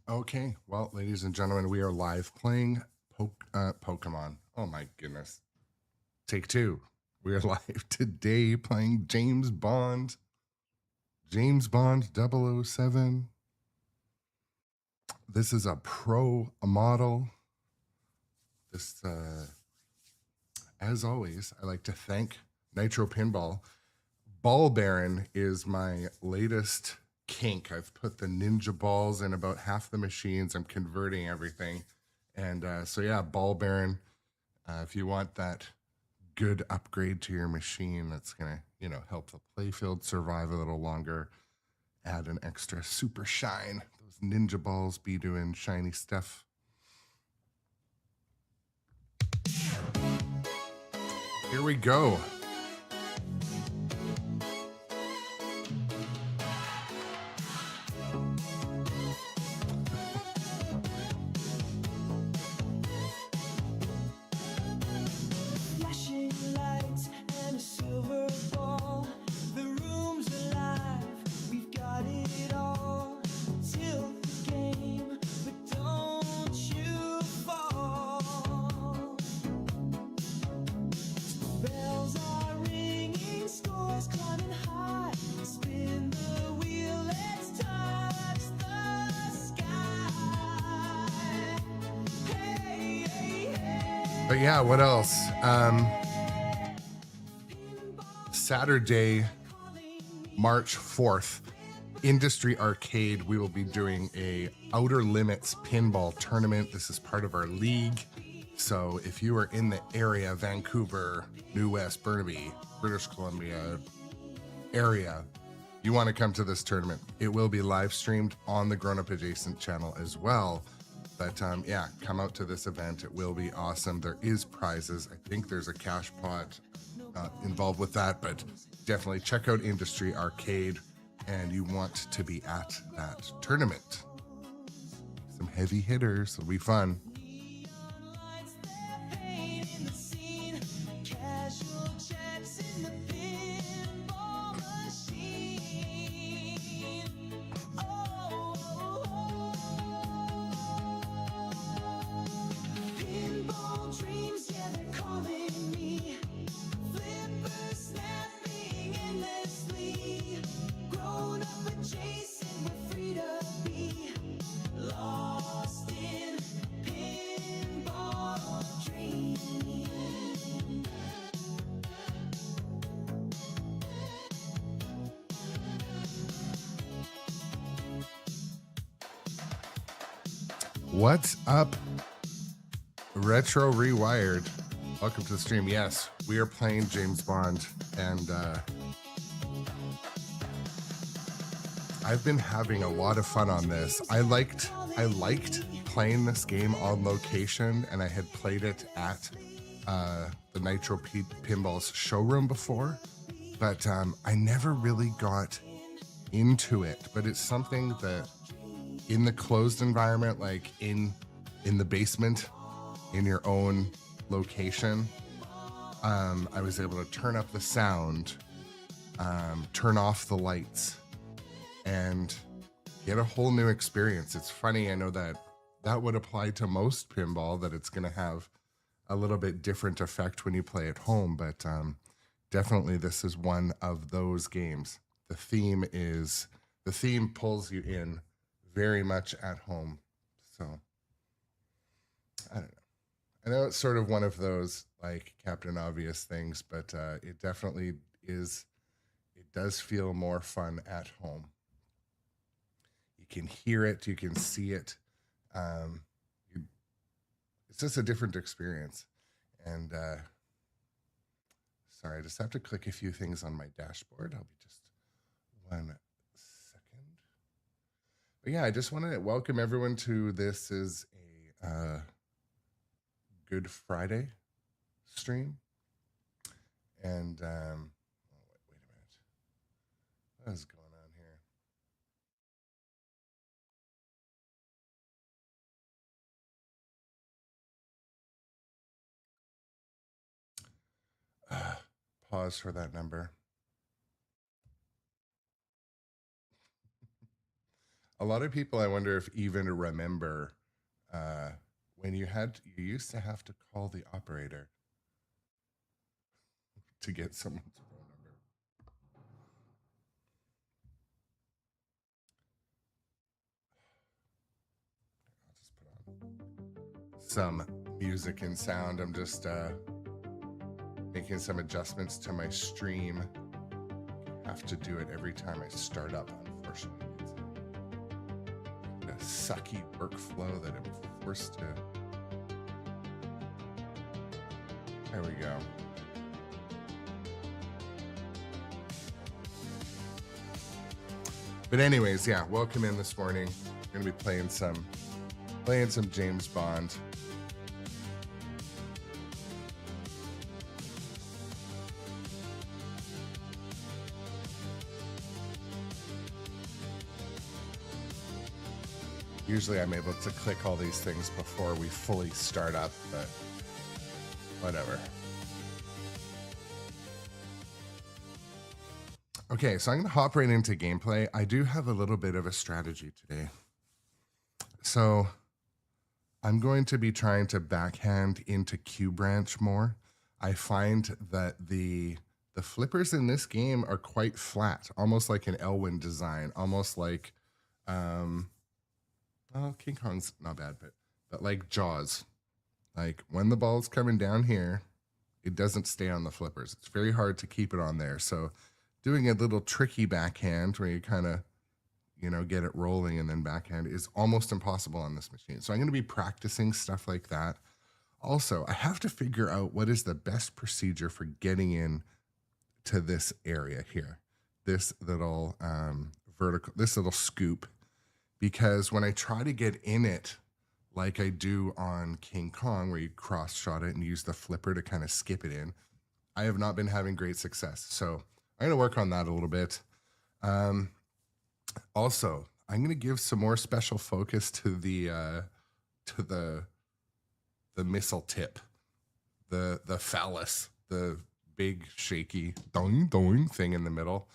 Okay, well, ladies and gentlemen, we are live playing Pokemon. Oh my goodness. Take two. We are live today playing James Bond. James Bond 007. This is a pro model. This, as always, I like to thank Nitro Pinball. Ball Baron is my latest kink. I've put the ninja balls in about half the machines. I'm converting everything. And so, yeah, Ball Baron, if you want that good upgrade to your machine that's going to, help the playfield survive a little longer, add an extra super shine. Those ninja balls be doing shiny stuff. Here we go. But yeah, what else? Saturday, March 4th, Industry Arcade, we will be doing a Outer Limits pinball tournament. This is part of our league. So if you are in the area, Vancouver, New West, Burnaby, British Columbia area, you want to come to this tournament. It will be live streamed on the Grown Up Adjacent channel as well. But yeah, come out to this event. It will be awesome. There is prizes. I think there's a cash pot involved with that, but definitely check out Industry Arcade, and you want to be at that tournament. Some heavy hitters. It'll be fun. What's up, Retro Rewired? Welcome to the stream. Yes, we are playing James Bond, and I've been having a lot of fun on this. I liked playing this game on location, and I had played it at the Nitro Pinball's showroom before, but I never really got into it. But it's something that in the closed environment, like in the basement, in your own location, I was able to turn up the sound, turn off the lights, and get a whole new experience. It's funny, I know that would apply to most pinball, that it's going to have a little bit different effect when you play at home, but definitely this is one of those games. The theme pulls you in very much at home. So I don't know. I know it's sort of one of those like Captain Obvious things, but it definitely is. It does feel more fun at home. You can hear it, you can see it. It's just a different experience. And sorry, I just have to click a few things on my dashboard. I'll be just 1 second. But yeah, I just want to welcome everyone to this is a Good Friday stream. And wait a minute. What is going on here? Pause for that number. A lot of people, I wonder if even remember when you used to have to call the operator to get someone's phone number. I'll just put on some music and sound. I'm just making some adjustments to my stream. I have to do it every time I start up, unfortunately. It's a sucky workflow that I'm forced to. There we go. But anyways, yeah, welcome in this morning. We're gonna be playing some James Bond. Usually I'm able to click all these things before we fully start up, but whatever. Okay, so I'm going to hop right into gameplay. I do have a little bit of a strategy today. So I'm going to be trying to backhand into Q branch more. I find that the flippers in this game are quite flat, almost like an Elwyn design, almost like well, King Kong's not bad, but like Jaws. Like when the ball's coming down here, it doesn't stay on the flippers. It's very hard to keep it on there. So doing a little tricky backhand where you kind of, you know, get it rolling and then backhand is almost impossible on this machine. So I'm going to be practicing stuff like that. Also, I have to figure out what is the best procedure for getting in to this area here, this little this little scoop, because when I try to get in it like I do on King Kong, where you cross shot it and use the flipper to kind of skip it in, I have not been having great success. So I'm going to work on that a little bit. Also, I'm going to give some more special focus to the missile tip, the phallus, the big shaky doing doing thing in the middle.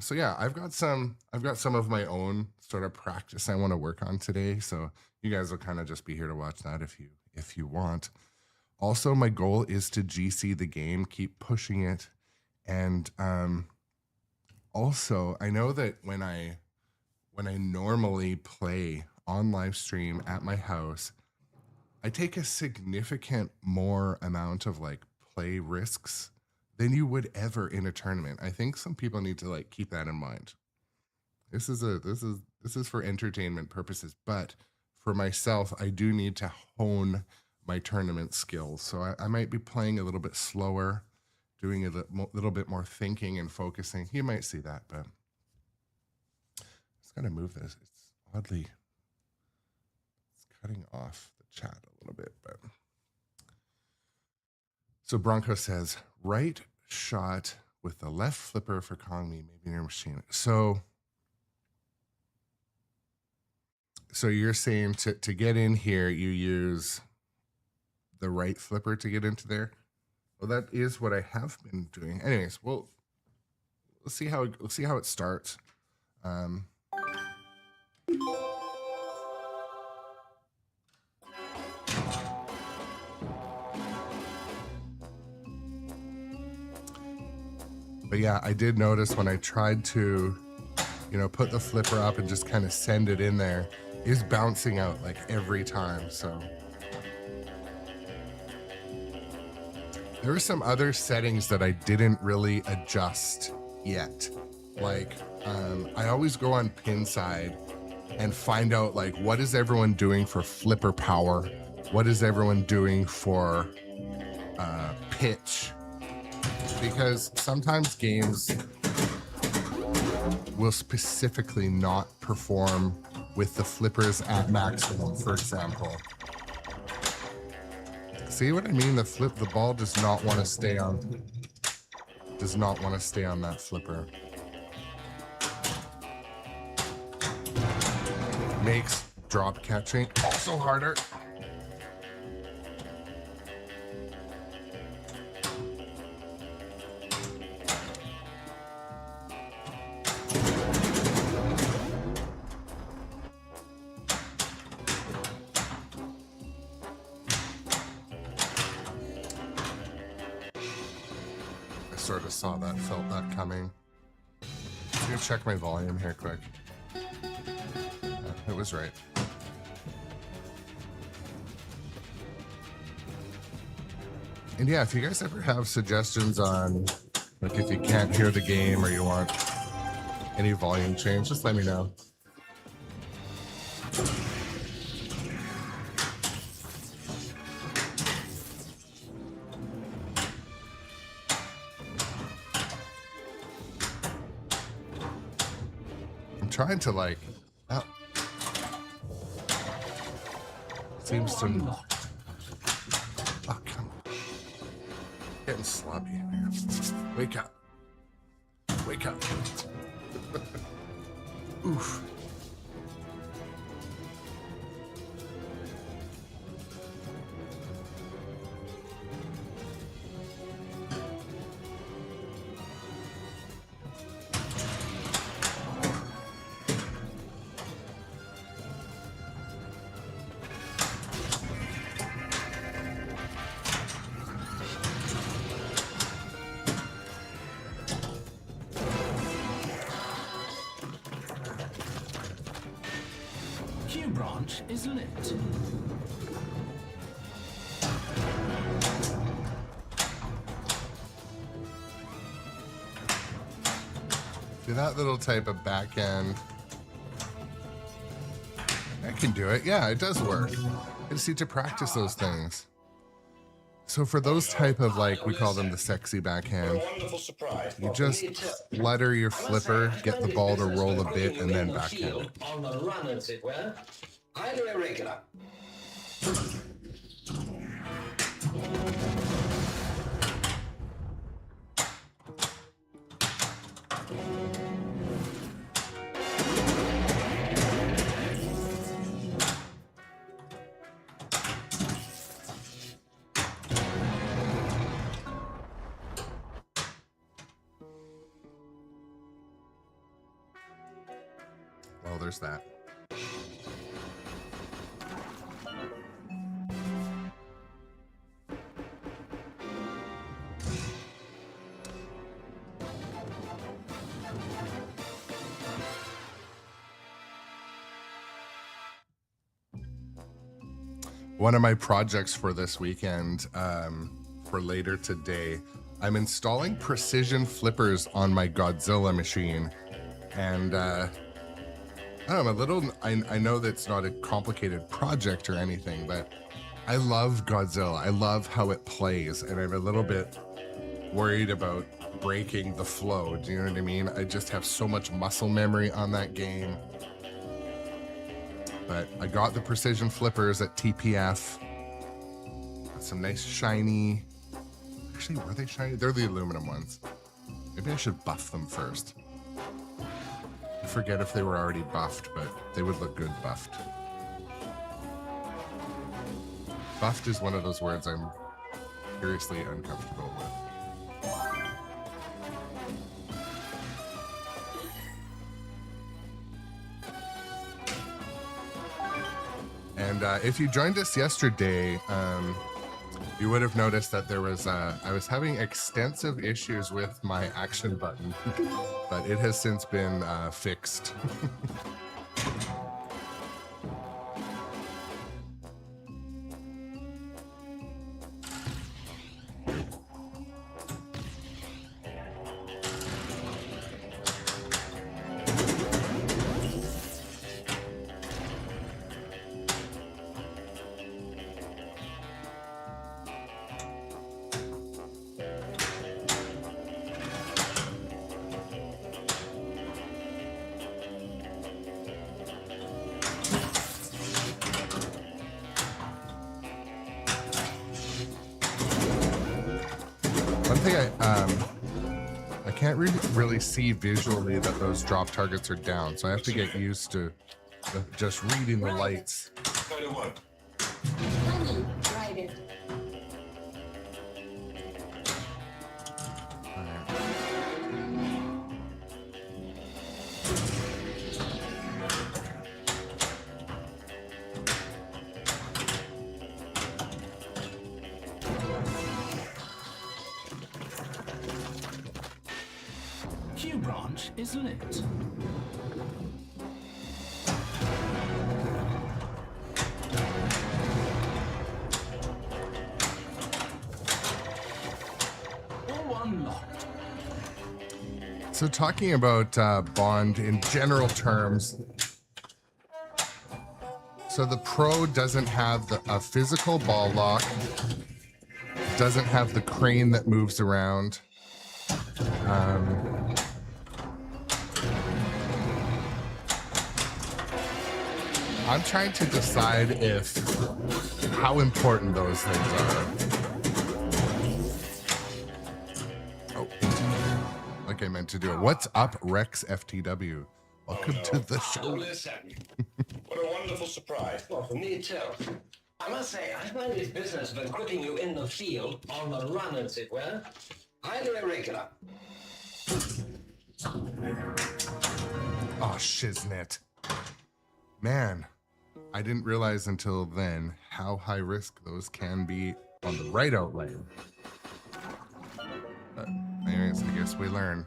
So yeah, I've got some of my own sort of practice I want to work on today. So you guys will kind of just be here to watch that if you want. Also, my goal is to GC the game, keep pushing it. And also, I know that when I normally play on live stream at my house, I take a significant more amount of like play risks than you would ever in a tournament. I think some people need to like keep that in mind. This is for entertainment purposes, but for myself, I do need to hone my tournament skills. So I might be playing a little bit slower, doing a little bit more thinking and focusing. You might see that, but just gotta move this. It's cutting off the chat a little bit, but. So Bronco says, right shot with the left flipper for Kong Me, maybe near machine. So you're saying to get in here, you use the right flipper to get into there? Well, that is what I have been doing. Anyways, well, let's see how it starts. But yeah, I did notice when I tried to, you know, put the flipper up and just kind of send it in there, it's bouncing out like every time. So there were some other settings that I didn't really adjust yet. Like I always go on pin side and find out like what is everyone doing for flipper power? What is everyone doing for pitch? Because sometimes games will specifically not perform with the flippers at maximum, for example. See what I mean? The ball does not want to stay on that flipper. Makes drop catching also harder. sort of saw that, felt that coming. I'm gonna check my volume here quick. It was right. And yeah, if you guys ever have suggestions on, like, if you can't hear the game or you want any volume change, just let me know. I'm trying to, like, oh. Seems to. Oh, come on. Getting sloppy in here. Wake up. Wake up. Oof. Q branch is lit. See that little type of back end? I can do it. Yeah, it does work. I just need to practice those things. So for those type of, like, we call them the sexy backhand, you just flutter your flipper, get the ball to roll a bit, and then backhand it. On the run, as it were. Highly irregular. Well, there's that. One of my projects for this weekend, for later today, I'm installing precision flippers on my Godzilla machine. And I don't know, I'm a little, I know that's not a complicated project or anything, but I love Godzilla. I love how it plays, and I'm a little bit worried about breaking the flow. Do you know what I mean? I just have so much muscle memory on that game. But I got the precision flippers at TPF. Got some nice shiny, actually, were they shiny? They're the aluminum ones. Maybe I should buff them first. I forget if they were already buffed, but they would look good buffed. Buffed is one of those words I'm curiously uncomfortable with. And if you joined us yesterday, you would have noticed that there was, I was having extensive issues with my action button, but it has since been fixed. One thing I can't really see visually that those drop targets are down, so I have to get used to just reading the lights. Honey, write it. Q branch is lit. All unlocked. So talking about Bond in general terms, so the Pro doesn't have a physical ball lock, doesn't have the crane that moves around. I'm trying to decide how important those things are. Oh, like I meant to do it. What's up, Rex FTW? Welcome to the show. Listen, what a wonderful surprise. Well, for me too. I must say, I find this business of equipping you in the field, on the run as it were, highly irregular. Oh, shiznit. Man, I didn't realize until then how high risk those can be on the right outlay. But anyways, I guess we learn.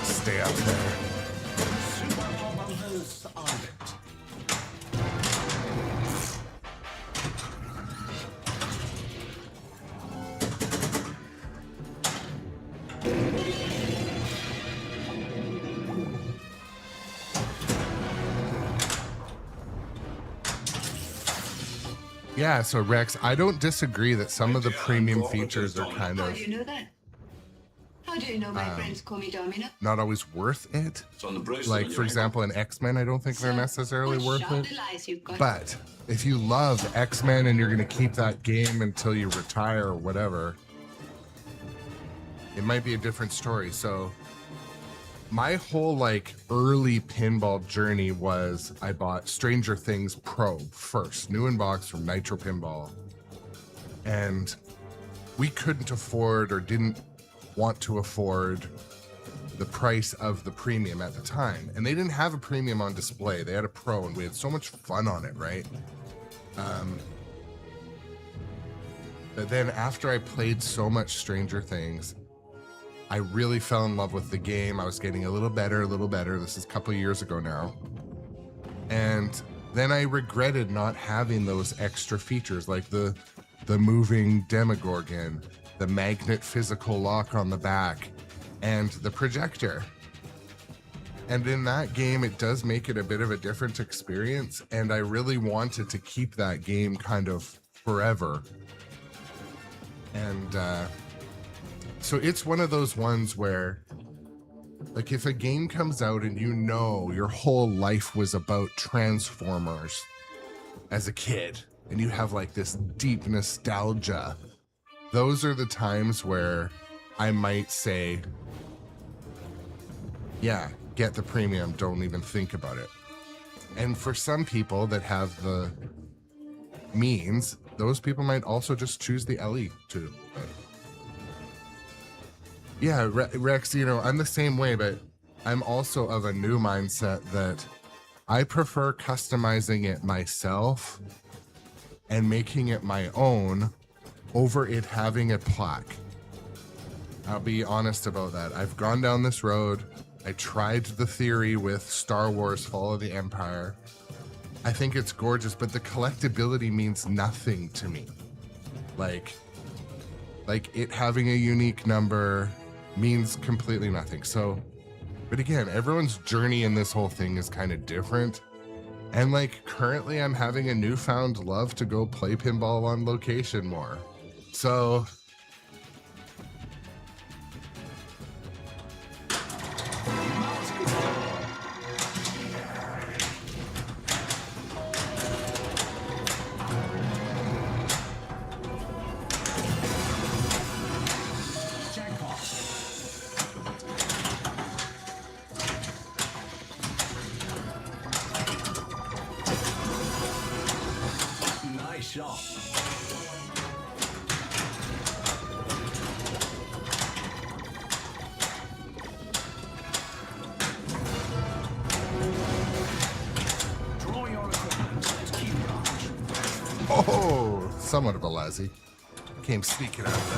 Stay up there. Supernovas are lit. Yeah, so Rex, I don't disagree that some of the premium features are kind How of do you know that? How do you know my friends call me Domino? not always worth it. It's on the bracelet. Like, on for your example, in X-Men, I don't think they're necessarily What worth sharp it. lies you've got. But if you love X-Men and you're going to keep that game until you retire or whatever, it might be a different story. So my whole like early pinball journey was I bought Stranger Things Pro first, new in box from Nitro Pinball. And we couldn't afford or didn't want to afford the price of the premium at the time. And they didn't have a premium on display. They had a Pro and we had so much fun on it, right? But then after I played so much Stranger Things, I really fell in love with the game. I was getting a little better. This is a couple of years ago now. And then I regretted not having those extra features like the moving Demogorgon, the magnet physical lock on the back, and the projector. And in that game, it does make it a bit of a different experience. And I really wanted to keep that game kind of forever. And so it's one of those ones where, like, if a game comes out and you know your whole life was about Transformers as a kid, and you have like this deep nostalgia, those are the times where I might say, yeah, get the premium, don't even think about it. And for some people that have the means, those people might also just choose the LE too. Yeah, Rex, you know, I'm the same way, but I'm also of a new mindset that I prefer customizing it myself and making it my own over it having a plaque. I'll be honest about that. I've gone down this road. I tried the theory with Star Wars Fall of the Empire. I think it's gorgeous, but the collectability means nothing to me. Like it having a unique number means completely nothing. So, but again, everyone's journey in this whole thing is kind of different. And like currently I'm having a newfound love to go play pinball on location more. So Nice shot. somewhat of a lassie. Came sneaking out of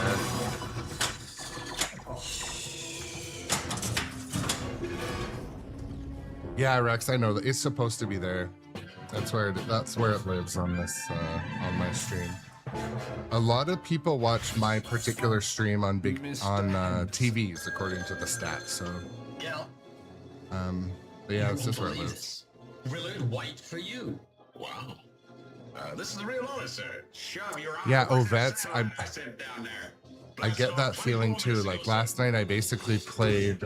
there. Yeah, Rex, I know that it's supposed to be there. That's where it lives on this on my stream. A lot of people watch my particular stream on TVs according to the stats. So Yeah. but yeah, it's just where it lives. Willard White for you. Wow. This is the real honor, sir. Shove your Yeah, eye like Ovets, that salad I sent down there. I get that feeling too. Like last night, I basically played.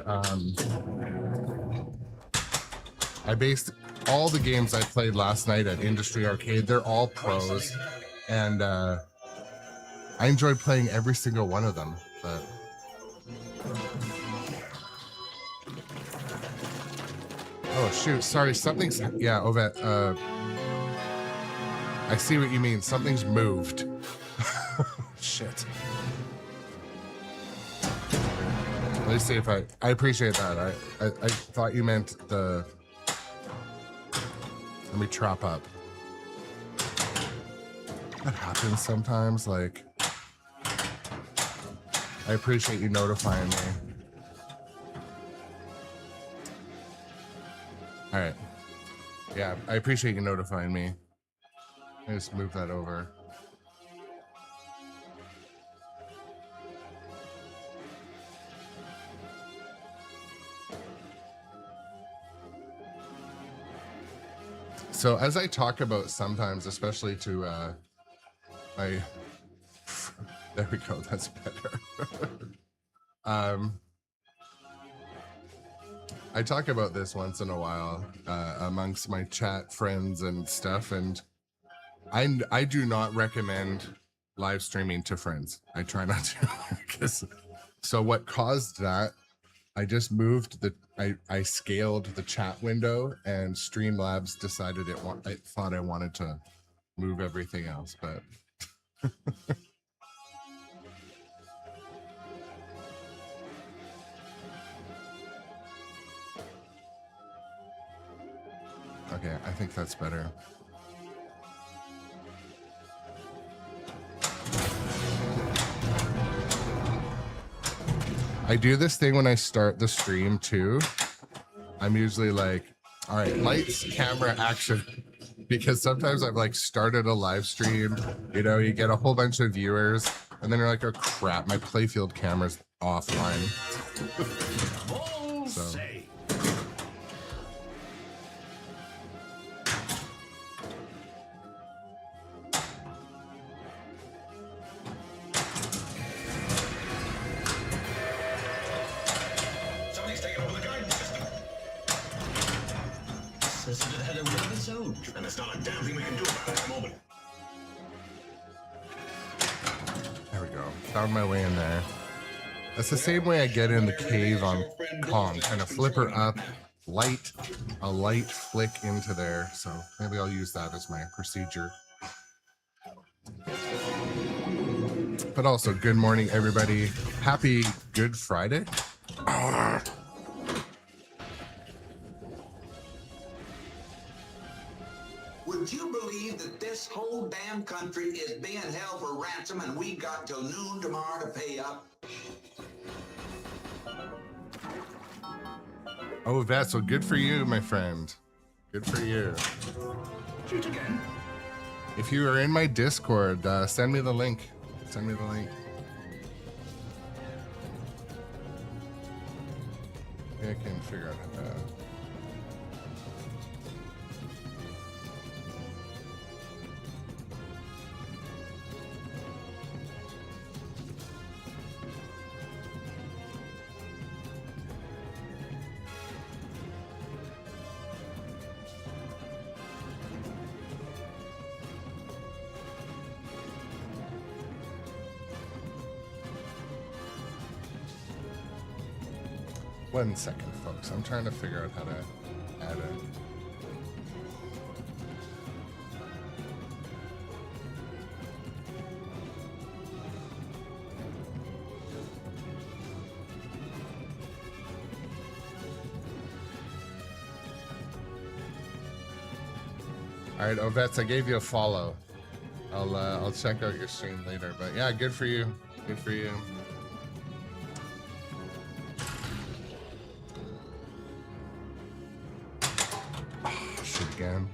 I based all the games I played last night at Industry Arcade. They're all pros, and I enjoyed playing every single one of them. But oh shoot, sorry, something's Ovet. I see what you mean. Something's moved. Shit. Let me see if I appreciate that. I thought you meant the. Let me chop up. That happens sometimes. Like, I appreciate you notifying me. All right. Yeah, I appreciate you notifying me. I just move that over. So as I talk about sometimes, especially to my, there we go, that's better. I talk about this once in a while amongst my chat friends and stuff, and I do not recommend live streaming to friends. I try not to, because so what caused that, I just moved I scaled the chat window, and Streamlabs decided I thought I wanted to move everything else, but okay, I think that's better. I do this thing when I start the stream too. I'm usually like, all right, lights, camera, action. Because sometimes I've like started a live stream, you know, you get a whole bunch of viewers, and then you're like, oh crap, my playfield camera's offline. So. And there's not a damn thing we can do about it at the moment. There we go. Found my way in there. That's the same way I get in the cave on Kong. Kind of flip her up, a light flick into there. So maybe I'll use that as my procedure. But also, good morning, everybody. Happy Good Friday. Would you believe that this whole damn country is being held for ransom and we've got till noon tomorrow to pay up? Oh, that's so good for you, my friend. Good for you. Shoot again. If you are in my Discord, send me the link. Send me the link. I can figure out how to. One second, folks. I'm trying to figure out how to add it. All right, Ovets, I gave you a follow. I'll check out your stream later. But yeah, good for you. Good for you. Shit again.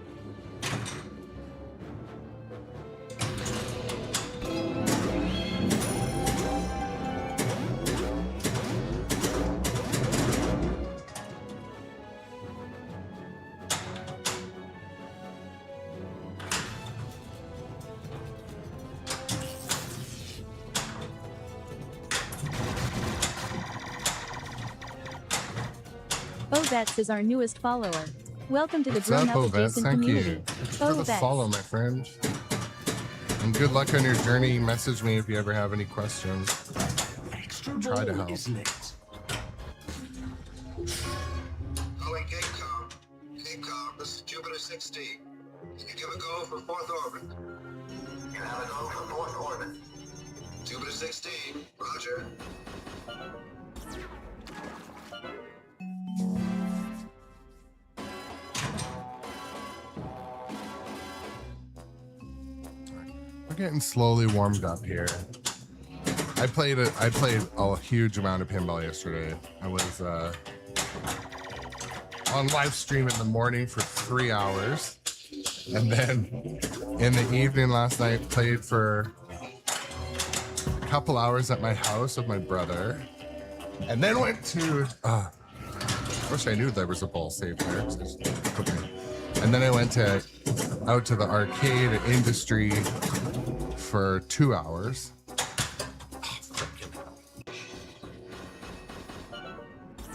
Ovets is our newest follower. Welcome to the What's up, grown-up Ovets? adjacent Thank community. you. Thanks for the Ovets. follow, my friend. And good luck on your journey. Message me if you ever have any questions. Extra Try to ball, help. isn't it? Calling Cape Cod. Cape Cod, this is Jupiter 16. Can you give a go for 4th orbit? You have a go for 4th orbit. Jupiter 16, roger. We're getting slowly warmed up here. I played a huge amount of pinball yesterday. I was on live stream in the morning for 3 hours, and then in the evening last night played for a couple hours at my house with my brother, and then went to wish I knew there was a ball saved there. And then I went out to the arcade industry for 2 hours.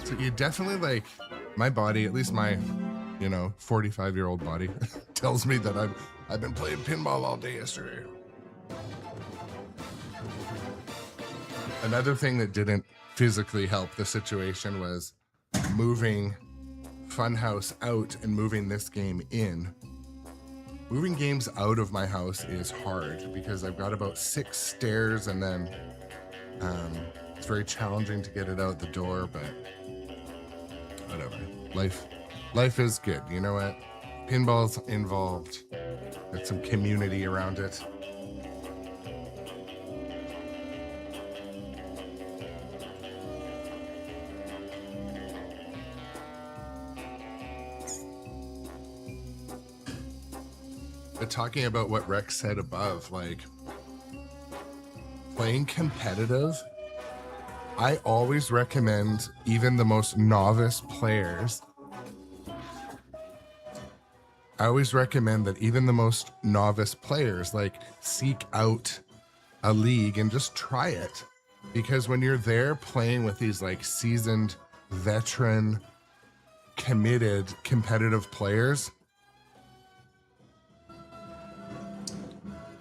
So you definitely, like, my body, at least my 45-year-old body tells me that I've been playing pinball all day yesterday. Another thing that didn't physically help the situation was moving Funhouse out and moving this game in. Moving games out of my house is hard because I've got about 6 stairs, and then it's very challenging to get it out the door, but whatever. Life is good. You know what? Pinball's involved. There's some community around it. But talking about what Rex said above, like playing competitive, I always recommend even the most novice players. I always recommend that even the most novice players like seek out a league and just try it. Because when you're there playing with these like seasoned, veteran, committed, competitive players,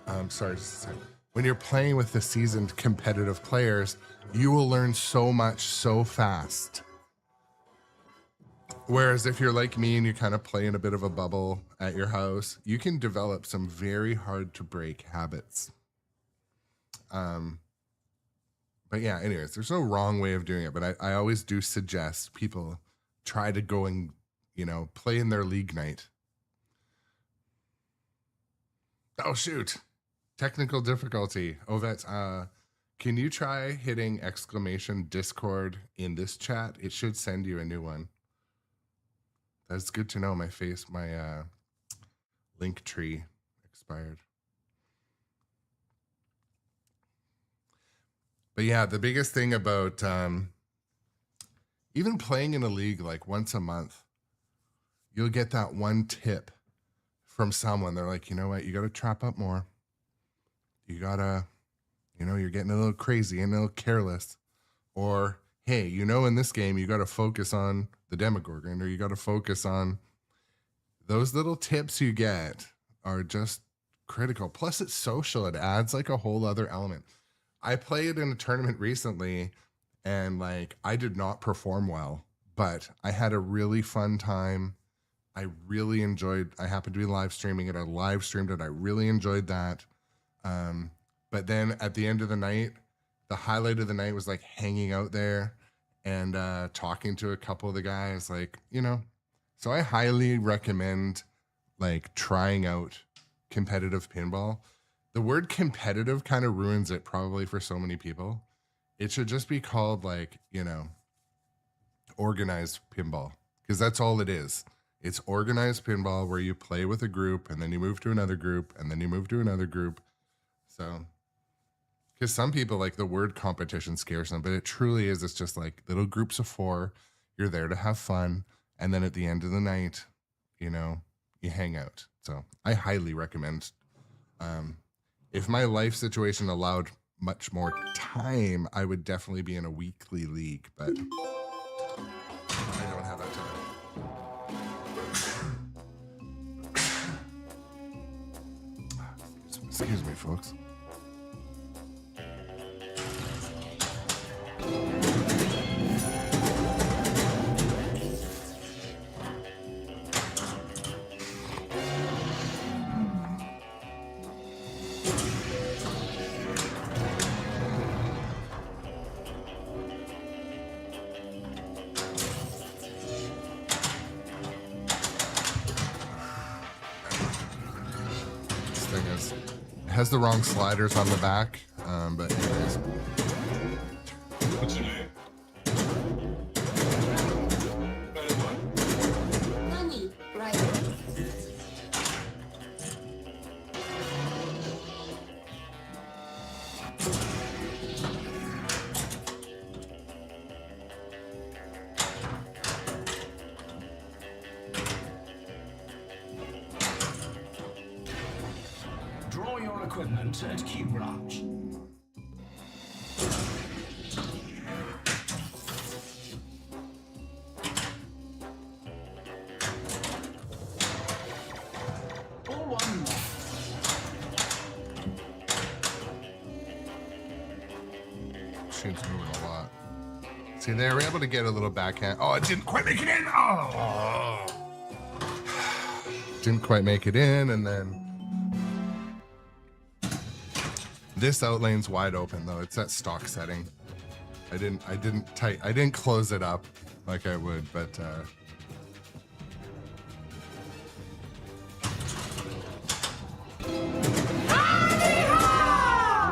I'm sorry, just a second. When you're playing with the seasoned competitive players, you will learn so much so fast. Whereas if you're like me and you kind of play in a bit of a bubble at your house, you can develop some very hard to break habits. But yeah, anyways, there's no wrong way of doing it, but I always do suggest people try to go and, play in their league night. Oh, shoot. Technical difficulty. Ovets, can you try hitting exclamation Discord in this chat? It should send you a new one. That's good to know. My link tree expired. But yeah, the biggest thing about even playing in a league like once a month, you'll get that one tip from someone. They're like, you know what? You got to trap up more. You got to, you're getting a little crazy and a little careless. Or, hey, in this game, you got to focus on the Demogorgon, or you got to focus on those little tips you get are just critical. Plus, it's social. It adds like a whole other element. I played in a tournament recently and like I did not perform well, but I had a really fun time. I really enjoyed, I happened to be live streaming it. I live streamed it. I really enjoyed that. But then at the end of the night, the highlight of the night was like hanging out there and talking to a couple of the guys, like, so I highly recommend like trying out competitive pinball. the word competitive kind of ruins it probably for so many people. It should just be called like, you know, organized pinball, because that's all it is. It's organized pinball where you play with a group and then you move to another group and then you move to another group. So, because some people like the word competition scares them, but it truly is. It's just like little groups of 4. You're there to have fun. And then at the end of the night, you know, you hang out. So I highly recommend, if my life situation allowed much more time, I would definitely be in a weekly league, but I don't have that time. Excuse me, folks. Has the wrong sliders on the back, but anyways. What's your name? Money, right? Draw your equipment at Q branch. All one. Machine's moving a lot. See, they were able to get a little backhand. Oh, it didn't quite make it in. Oh, didn't quite make it in, and then this outlane's wide open though. It's at stock setting. I didn't close it up like I would, but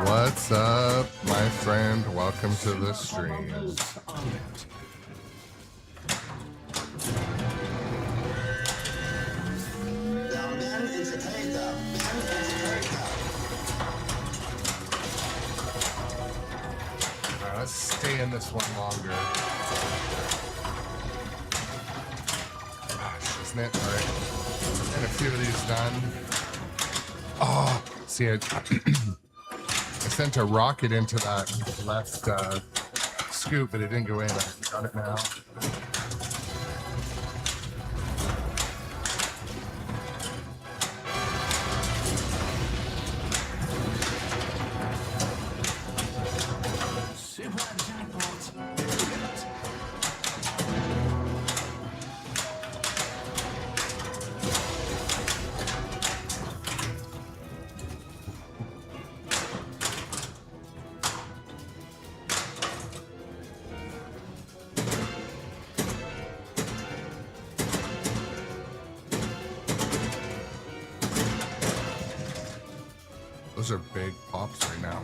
what's up, my friend? Welcome to the stream. Let's stay in this one longer. Gosh, isn't it? All right. And a few of these done. Oh, see, I sent a rocket into that left scoop, but it didn't go in. I got it now. Those are big pops right now.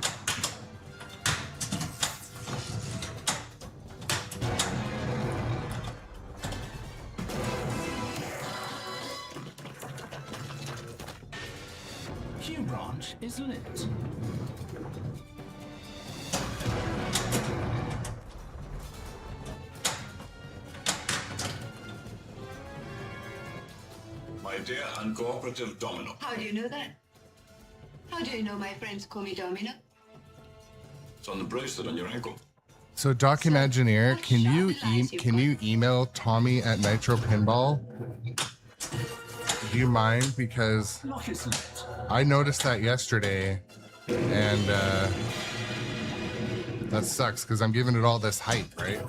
Q branch is lit. My dear uncooperative domino. How do you know that? How do you know my friends call me Domino? It's on the bracelet on your ankle. So, Doc Imagineer, can you email Tommy at Nitro Pinball? Do you mind? Because Lock is lit. I noticed that yesterday, and that sucks because I'm giving it all this hype, right?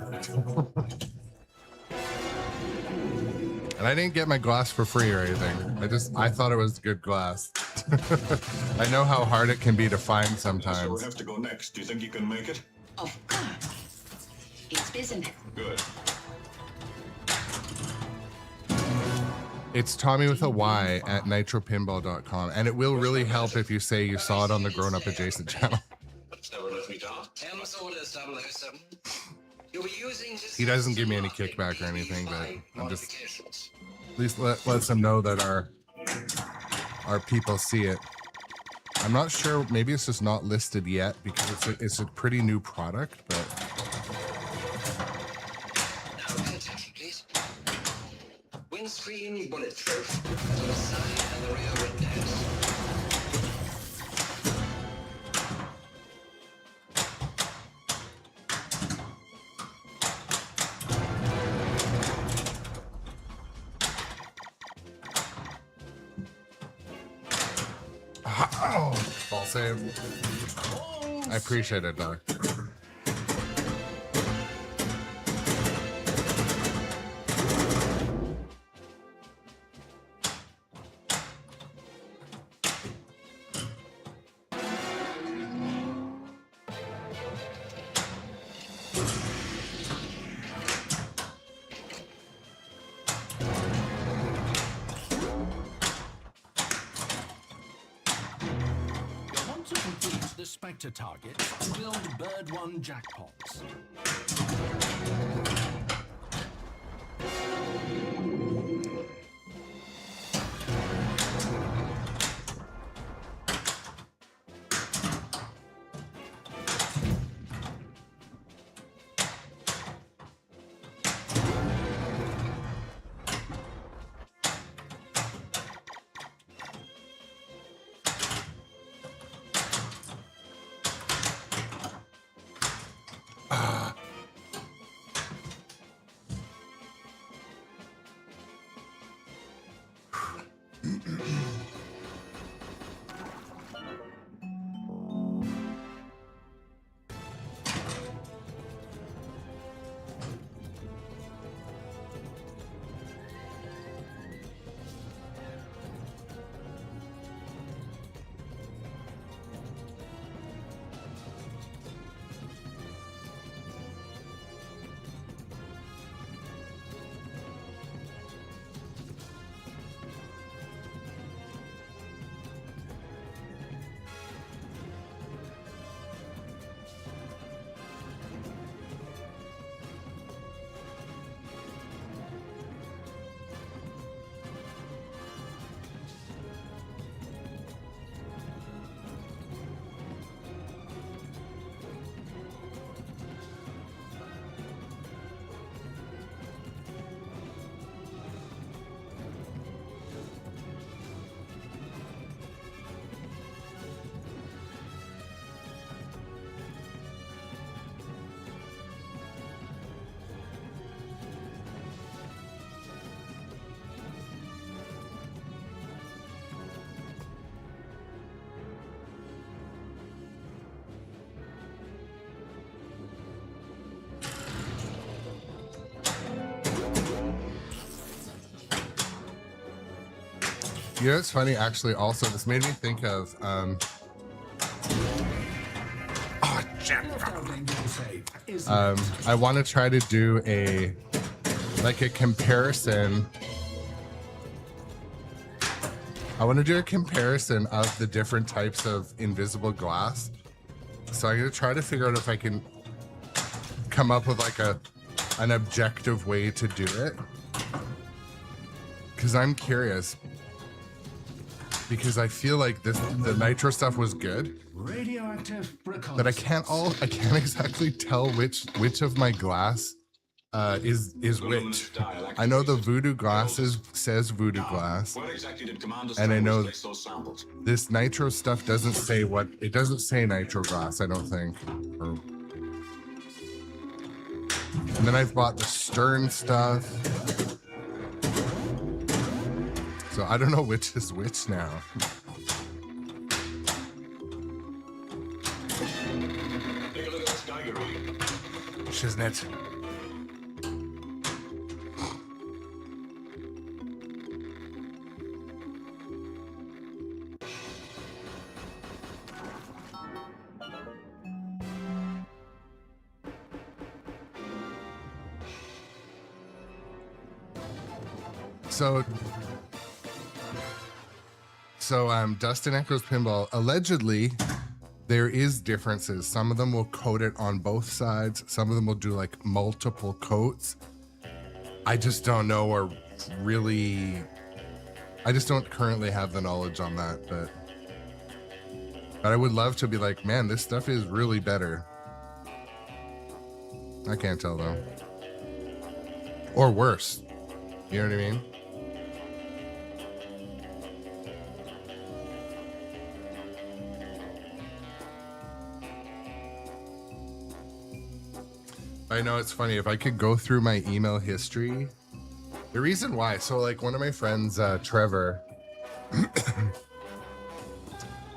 And I didn't get my glass for free or anything. I thought it was good glass. I know how hard it can be to find So we'll sometimes. have to go next. Do you think you can make it? Of course. It's business. Good. It's Tommy with a Y at nitropinball.com, and it will really help if you say you saw it on the Grown Up Adjacent channel. Never let me down. He doesn't give me any kickback or anything, but I'm just at least lets them know that our people see it. I'm not sure. Maybe it's just not listed yet because it's a pretty new product, but. Now pay attention, please. Windscreen bulletproof to the side and the rear windows. Oh, ball save. I appreciate it, Doc. To complete the Spectre target, build Bird 1 jackpots. You know, it's funny, actually, also, this made me think of, I want to try to do a comparison. I want to do a comparison of the different types of invisible glass. So I'm going to try to figure out if I can come up with like an objective way to do it. Because I'm curious. Because I feel like the nitro stuff was good, Radioactive but I can't exactly tell which of my glass is which. I know the voodoo glasses says voodoo glass, and I know this nitro stuff doesn't say what it doesn't say nitro glass. I don't think. And then I've bought the Stern stuff. So I don't know which is which now. Take a look at this Geiger reader. Shiznit. So So Dustin Echoes Pinball, allegedly there is differences. Some of them will coat it on both sides. Some of them will do like multiple coats. I just don't know, or really, I just don't currently have the knowledge on that, but I would love to be like, man, this stuff is really better. I can't tell though. Or worse. You know what I mean? I know, it's funny. If I could go through my email history, the reason why, so like one of my friends, Trevor,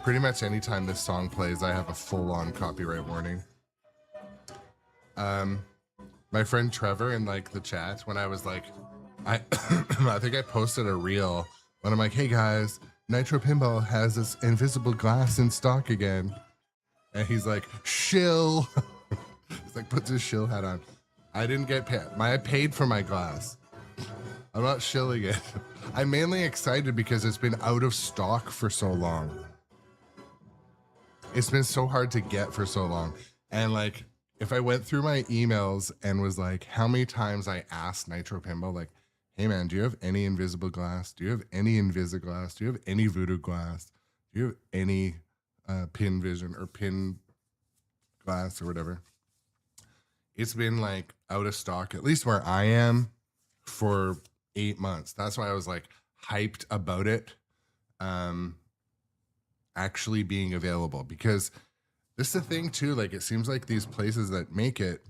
pretty much anytime this song plays, I have a full-on copyright warning. My friend Trevor in like the chat, when I was like, I think I posted a reel when I'm like, hey guys, Nitro Pinball has this invisible glass in stock again. And he's like, shill. He's like, puts his shill hat on. I didn't get paid. I paid for my glass. I'm not shilling it. I'm mainly excited because it's been out of stock for so long. It's been so hard to get for so long. And like, if I went through my emails and was like, how many times I asked Nitro Pinball, like, hey man, do you have any invisible glass? Do you have any Invisiglass? Do you have any Voodoo glass? Do you have any Pin Vision or Pin glass or whatever? It's been like out of stock, at least where I am, for 8 months. That's why I was like hyped about it actually being available, because this is the thing too, like it seems like these places that make it,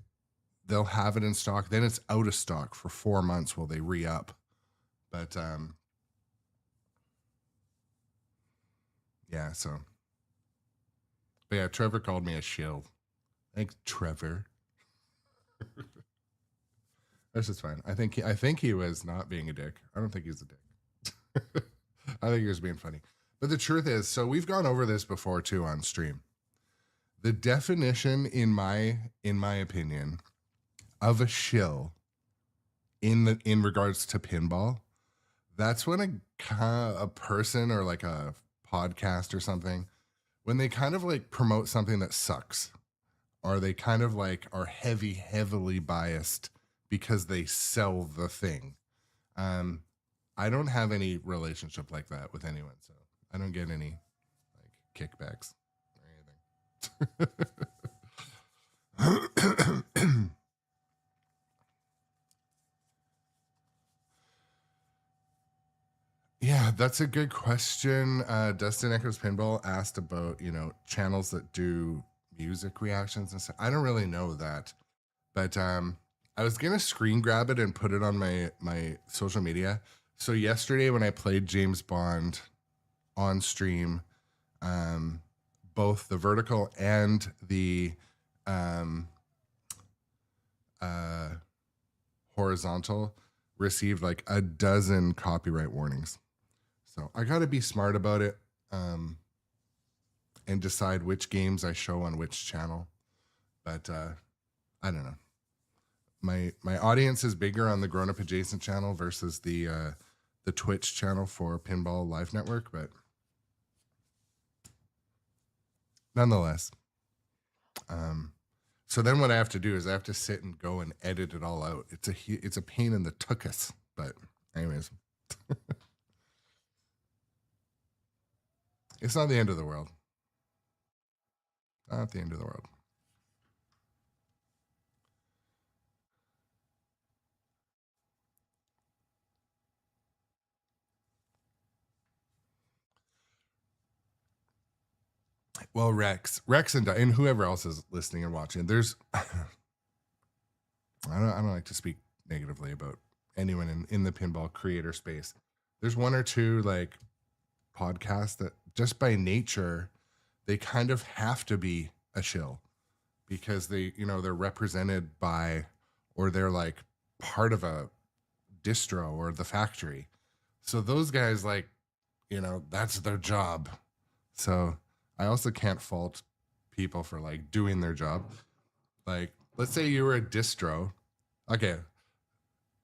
they'll have it in stock, then it's out of stock for 4 months while they re-up. But yeah, so but yeah, Trevor called me a shill. Thanks, Trevor. That's just fine. I think he was not being a dick. I don't think he's a dick. I think he was being funny. But the truth is, so we've gone over this before too on stream. The definition, in my opinion, of a shill in regards to pinball, that's when a person or like a podcast or something, when they kind of like promote something that sucks, or they kind of like are heavily biased because they sell the thing. I don't have any relationship like that with anyone, so I don't get any like kickbacks or anything. Yeah, that's a good question. Dustin Echoes Pinball asked about, channels that do music reactions and stuff. I don't really know that, but I was gonna screen grab it and put it on my social media. So yesterday when I played James Bond on stream, both the vertical and the horizontal received like a dozen copyright warnings. So I got to be smart about it and decide which games I show on which channel. But I don't know. My audience is bigger on the Grown Up Adjacent channel versus the Twitch channel for Pinball Life Network, but nonetheless. So then what I have to do is I have to sit and go and edit it all out. It's a pain in the tuchus, but anyways. It's not the end of the world. Not the end of the world. Well, Rex and whoever else is listening and watching, there's I don't like to speak negatively about anyone in the pinball creator space. There's one or two like podcasts that just by nature, they kind of have to be a shill because they're represented by, or they're like part of a distro or the factory. So those guys that's their job. So I also can't fault people for like doing their job. Like, let's say you were a distro. Okay.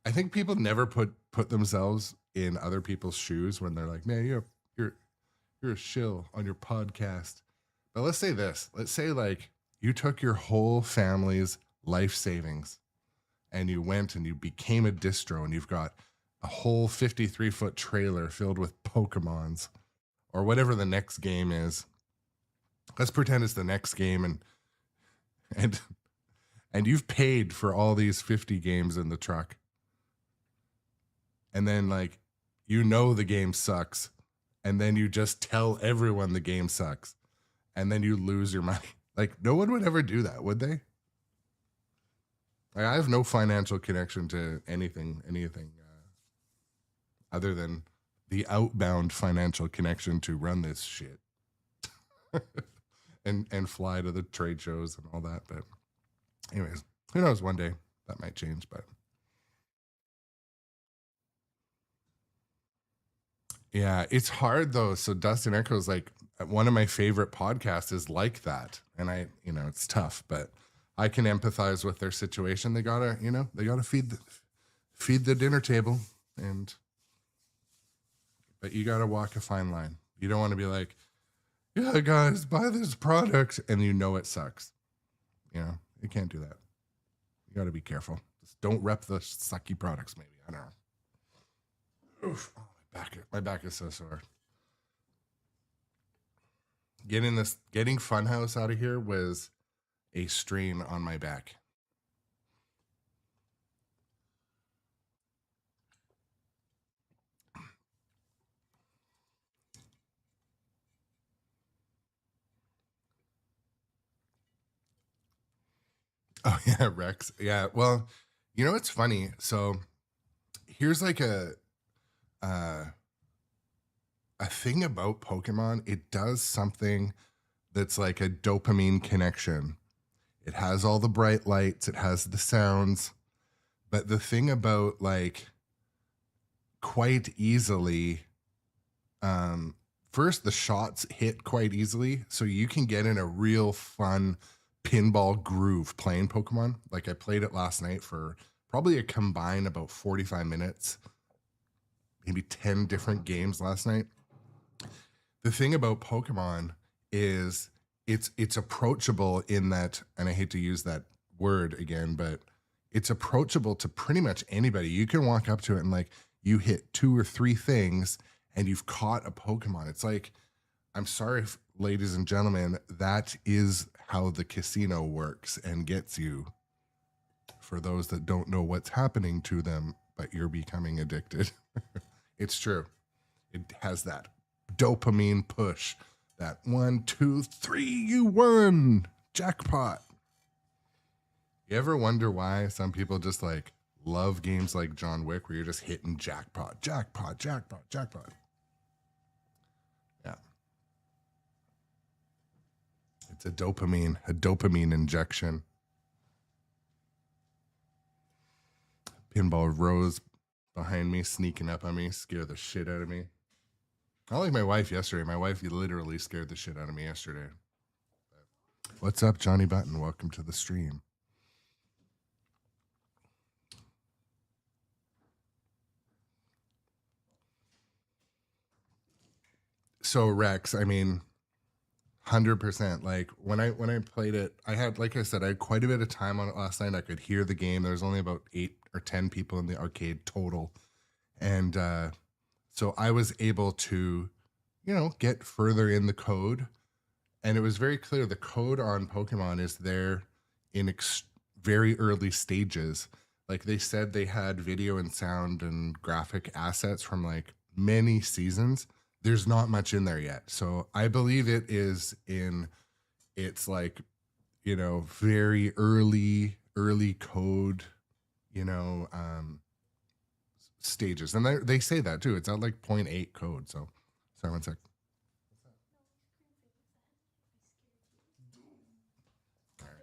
I think people never put themselves in other people's shoes when they're like, man, You're a shill on your podcast. But let's say this. Let's say like you took your whole family's life savings and you went and you became a distro and you've got a whole 53-foot trailer filled with Pokemons or whatever the next game is. Let's pretend it's the next game and you've paid for all these 50 games in the truck. And then like, you know, the game sucks. And then you just tell everyone the game sucks. And then you lose your money. Like, no one would ever do that, would they? Like, I have no financial connection to anything other than the outbound financial connection to run this shit and fly to the trade shows and all that. But anyways, who knows, one day that might change. But yeah, it's hard though. So Dustin Echo's like, one of my favorite podcasts is like that. And it's tough, but I can empathize with their situation. They gotta feed the dinner table, but you gotta walk a fine line. You don't want to be like, yeah, guys, buy this product, and you know it sucks. You can't do that. You gotta be careful. Just don't rep the sucky products. Maybe, I don't know. Oof. Oh, my back is so sore. Getting Funhouse out of here was a strain on my back. Oh yeah, Rex. Yeah. Well, it's funny. So here's like a thing about Pokemon. It does something that's like a dopamine connection. It has all the bright lights, it has the sounds, but the thing about like quite easily, first the shots hit quite easily, so you can get in a real fun pinball groove playing Pokemon. Like I played it last night for probably a combined about 45 minutes, maybe 10 different games last night. The thing about Pokemon is it's approachable in that, and I hate to use that word again, but it's approachable to pretty much anybody. You can walk up to it and like you hit 2 or 3 things and you've caught a Pokemon. It's like, I'm sorry, ladies and gentlemen, that is how the casino works and gets you. For those that don't know what's happening to them, but you're becoming addicted. It's true. It has that dopamine push. That 1, 2, 3, you won. Jackpot. You ever wonder why some people just like love games like John Wick where you're just hitting jackpot, jackpot, jackpot, jackpot? Yeah. It's a dopamine injection. Pinball Rose behind me, sneaking up on me, scare the shit out of me. I like my wife yesterday. My wife literally scared the shit out of me yesterday. What's up, Johnny Button? Welcome to the stream. So Rex, I mean, 100%. Like when I played it, I had quite a bit of time on it last night. I could hear the game. There was only about 8 or 10 people in the arcade total. And so I was able to, get further in the code. And it was very clear the code on Pokemon is there in very early stages. Like they said they had video and sound and graphic assets from like many seasons. There's not much in there yet. So I believe it is in its like, very early code, stages. And they say that too. It's at like 0.8 code. So sorry, one sec. All right.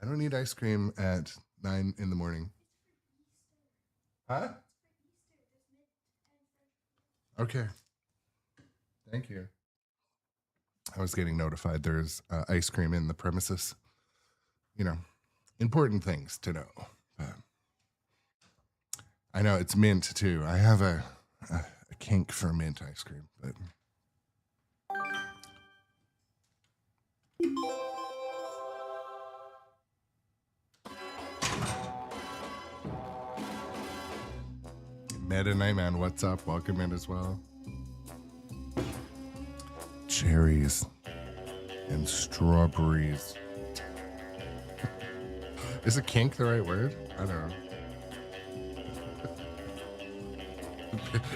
I don't need ice cream at 9 in the morning. Huh? Okay. Thank you. I was getting notified there's ice cream in the premises. Important things to know. I know it's mint too. I have a kink for mint ice cream, but Meta Nightman, what's up? Welcome in as well. Cherries and strawberries. Is a kink the right word? I don't know.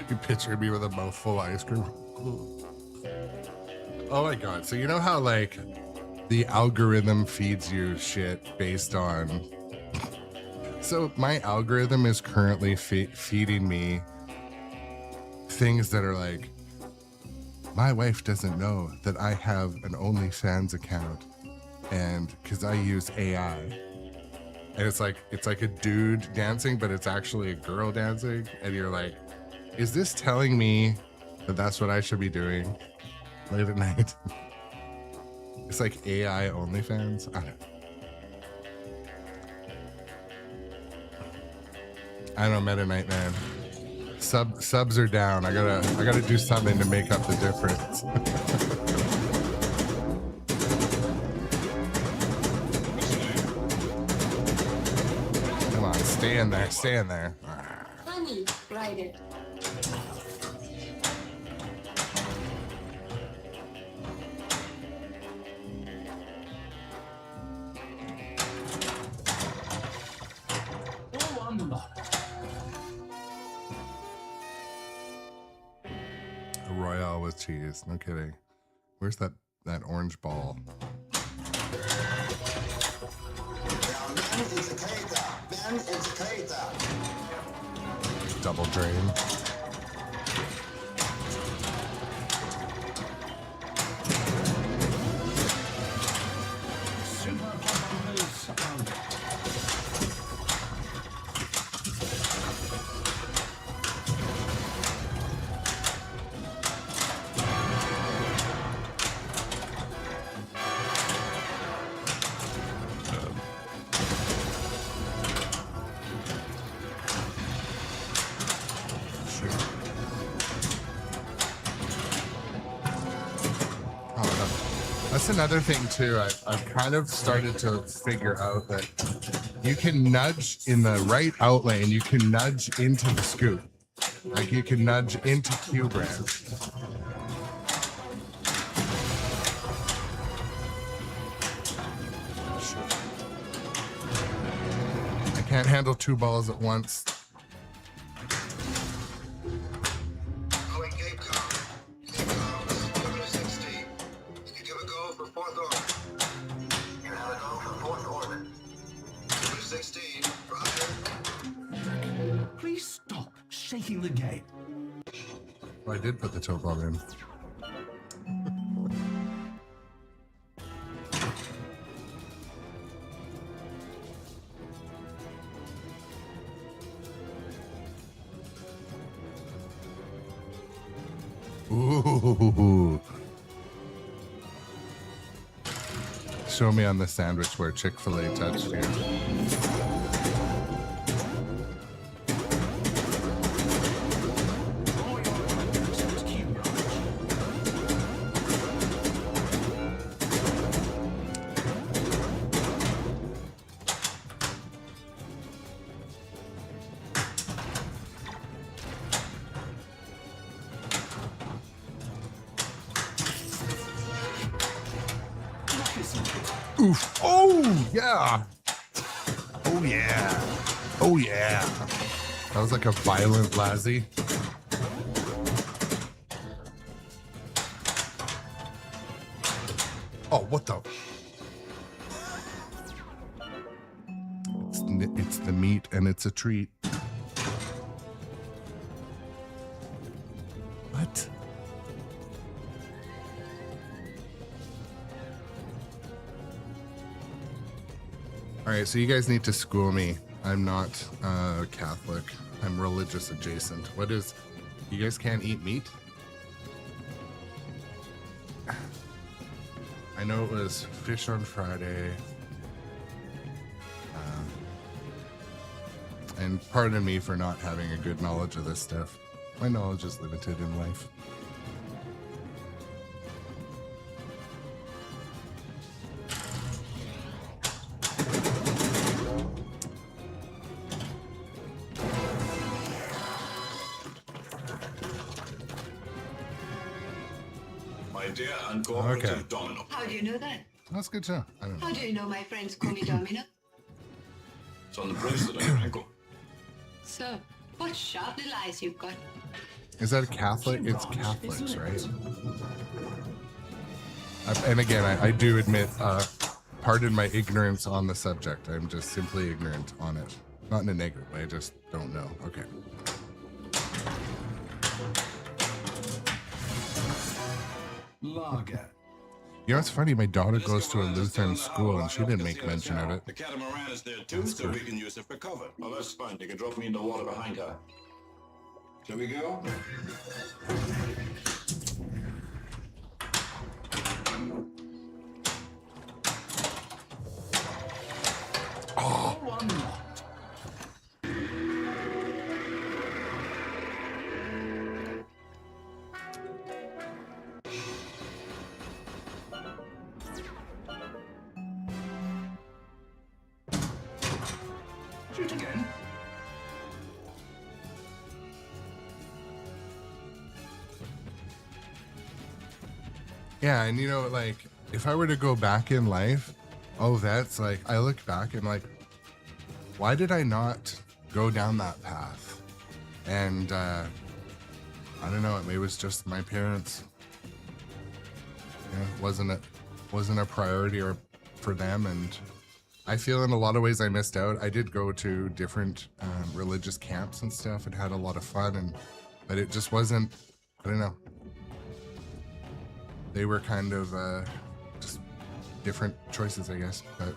You pictured me with a mouthful of ice cream. Oh my god. So you know how like the algorithm feeds you shit based on... So my algorithm is currently feeding me things that are like, my wife doesn't know that I have an OnlyFans account, and because I use AI, and it's like a dude dancing, but it's actually a girl dancing, and you're like, is this telling me that that's what I should be doing late at night? It's like AI OnlyFans. I don't know. I don't know, Meta Knight, man. Subs are down. I gotta do something to make up the difference. Come on, stay in there, stay in there. Honey, ride it. Oh, I'm not. A Royale with cheese, no kidding. Where's that orange ball? Double drain. Super Pinballers found it. That's another thing too. I've kind of started to figure out that you can nudge in the right out lane. You can nudge into the scoop. Like you can nudge into Q branch. I can't handle two balls at once. Calling Gamecom. Gamecom, this is Jupiter 16. Can you give a go for fourth orbit? You have a go for fourth orbit. Jupiter 16, roger. Please stop shaking the game. Oh, I did put the toe ball in. Ooh. Show me on the sandwich where Chick-fil-A touched you. All your access Q branch. Oof. Oh, yeah. Oh, yeah. Oh, yeah. That was like a violent Lazzy. Oh, what the? It's the meat and it's a treat. What? All right, so you guys need to school me. I'm not Catholic. I'm religious adjacent. What is... You guys can't eat meat? I know it was fish on Friday. And pardon me for not having a good knowledge of this stuff. My knowledge is limited in life. My dear uncooperative Domino. How do you know that? That's good to know. I don't know. How do you know my friends call me Domino? It's on the bracelet on your ankle. So, what sharp little eyes you've got. Is that a Catholic? It's Catholics, right? And again, I do admit, pardon my ignorance on the subject. I'm just simply ignorant on it. Not in a negative way, I just don't know. Okay. Lager. You know, it's funny, my daughter goes to a Lutheran school and she didn't make mention of it. The catamaran is there too, so we can use it for cover. Oh, that's fine. You can drop me in the water behind her. Shall we go? One lot. Shoot again. Yeah, and you know, like, if I were to go back in life, oh, that's like, I look back and like, why did I not go down that path? And I don't know, it was just my parents. You know, wasn't a priority or for them, and I feel in a lot of ways I missed out. I did go to different religious camps and stuff and had a lot of fun, but it just wasn't, I don't know. They were kind of just different choices, I guess. But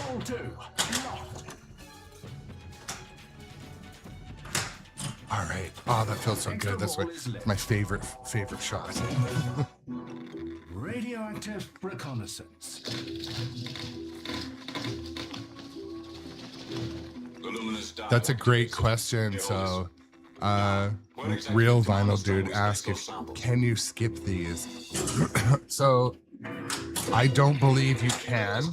Ball 2. Loft. all right. Oh, that feels so good. That's my favorite shot. Radioactive reconnaissance. That's a great question. So, Real Vinyl Dude asked can you skip these? So, I don't believe you can.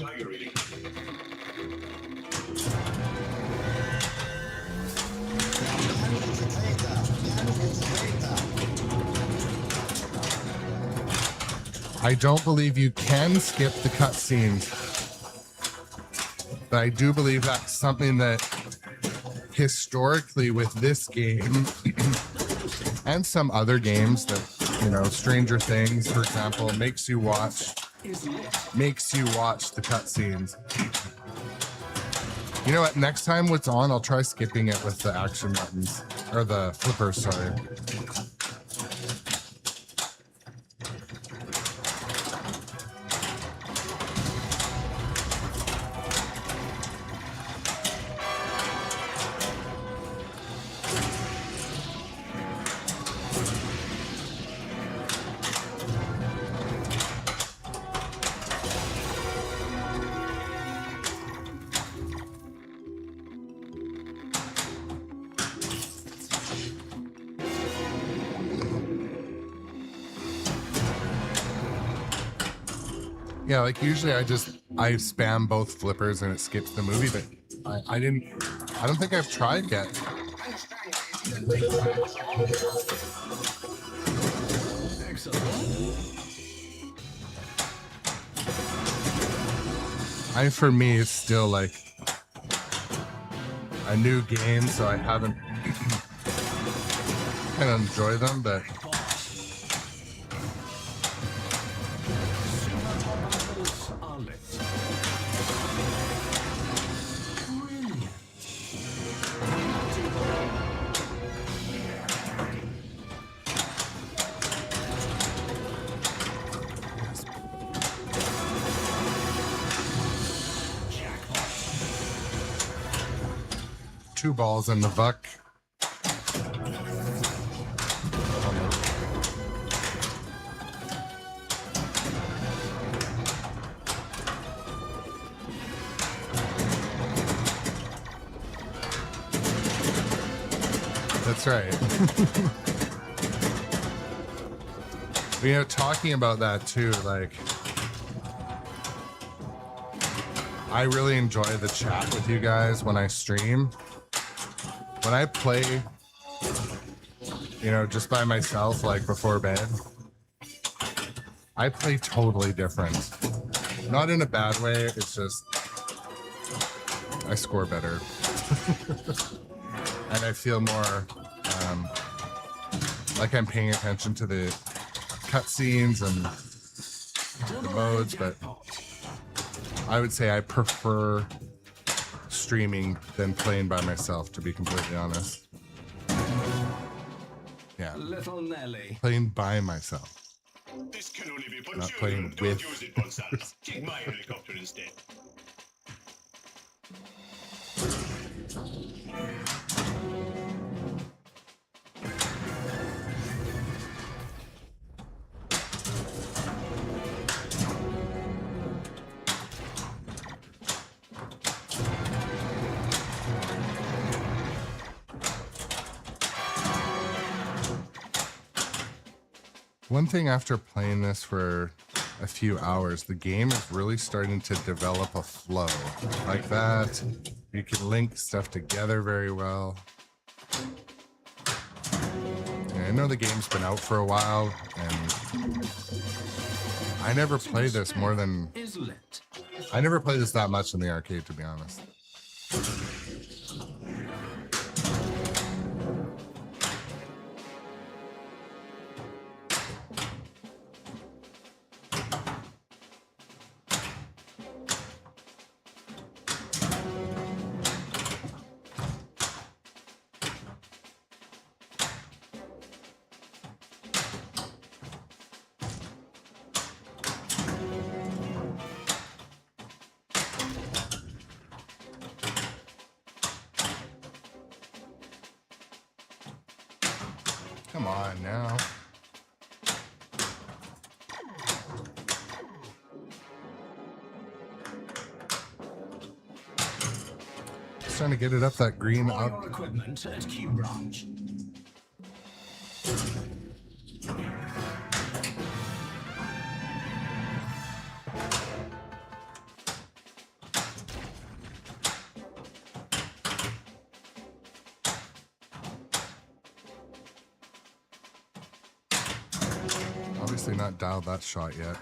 I don't believe you can skip the cutscenes, but I do believe that's something that historically with this game and some other games that, you know, Stranger Things, for example, makes you watch the cutscenes. You know what? Next time what's on, I'll try skipping it with the action buttons or the flippers, sorry. Yeah, like usually I spam both flippers and it skips the movie, but I don't think I've tried yet. For me, it's still like a new game, so I haven't kind of enjoy them, but 2 balls in the buck. That's right. You know, talking about that too, like, I really enjoy the chat with you guys when I stream. When I play, you know, just by myself, like before bed, I play totally different. Not in a bad way, it's just, I score better. And I feel more like I'm paying attention to the cutscenes and the modes, but I would say I prefer streaming than playing by myself, to be completely honest. Yeah. Little Nelly. Playing by myself. This can only be for Not children. playing Don't with. use it, Gonzalez. Take my helicopter instead. One thing after playing this for a few hours, the game is really starting to develop a flow like that. You can link stuff together very well. And I know the game's been out for a while, and I never played this more than... Is lit. I never played this that much in the arcade, to be honest. Come on now. Just trying to get it up that green All up. your equipment at Q Branch. Obviously not dialed that shot yet.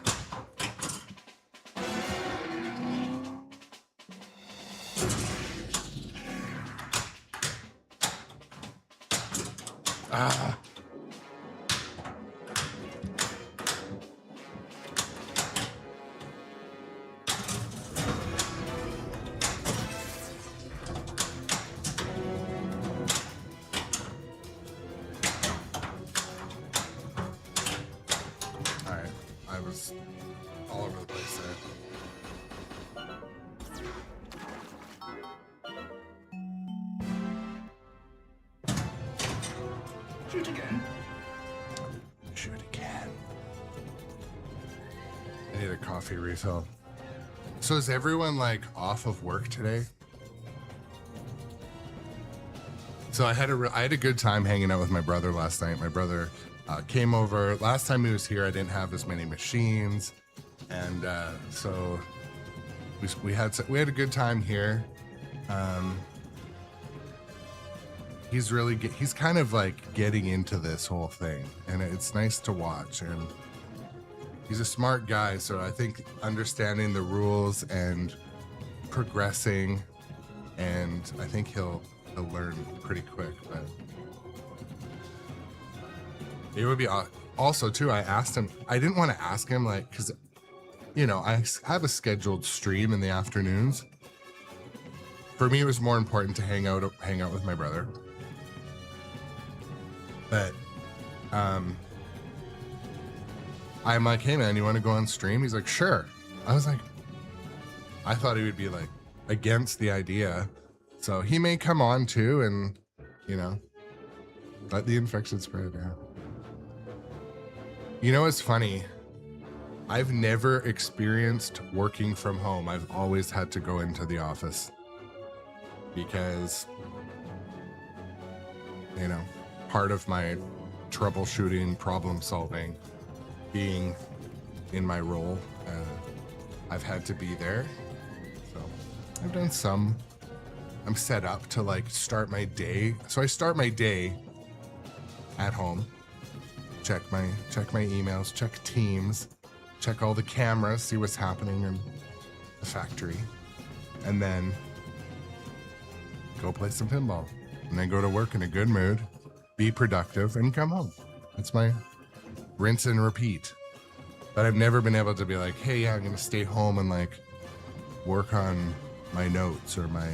Ah. Alright, I was all over the place there. Shoot again. Shoot again. I need a coffee refill. So is everyone like off of work today? So I had a good time hanging out with my brother last night. My brother came over. Last time he was here, I didn't have as many machines, and so we had a good time here. He's kind of like getting into this whole thing, and it's nice to watch. And he's a smart guy, so I think understanding the rules and progressing, and I think he'll learn pretty quick. But it would be also too. I asked him. I didn't want to ask him like because, you know, I have a scheduled stream in the afternoons. For me, it was more important to hang out with my brother. But I'm like, hey man, you want to go on stream? He's like, sure. I was like, I thought he would be like against the idea. So he may come on too, and you know, let the infection spread. Yeah. You know, it's funny. I've never experienced working from home. I've always had to go into the office because, you know, part of my troubleshooting, problem solving, being in my role, I've had to be there. So I've done some. I'm set up to like start my day. So I start my day at home, check my emails, check Teams, check all the cameras, see what's happening in the factory, and then go play some pinball, and then go to work in a good mood, be productive, and come home. That's my rinse and repeat. But I've never been able to be like, hey, yeah, I'm gonna stay home and like work on my notes or my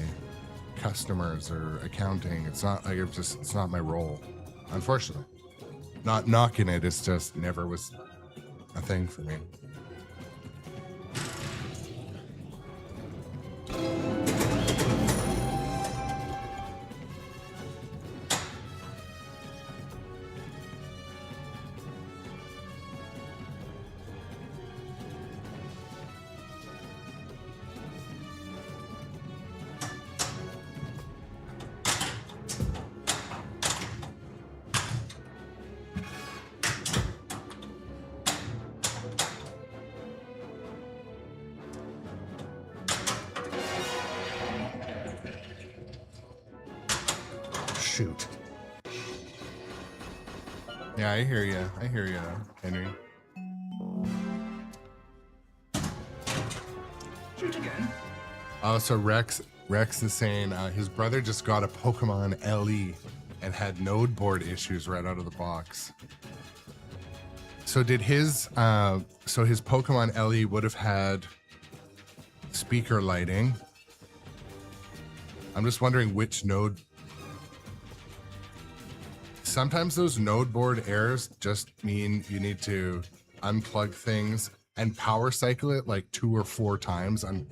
customers or accounting. It's not like it's not my role, unfortunately. Not knocking it, it's just never was a thing for me. Shoot. Yeah, I hear you. I hear you, Henry. Shoot again. Oh, so Rex is saying his brother just got a Pokemon LE and had node board issues right out of the box. So did his his Pokemon LE would have had speaker lighting. I'm just wondering which node. Sometimes those node board errors just mean you need to unplug things and power cycle it like 2 or 4 times. And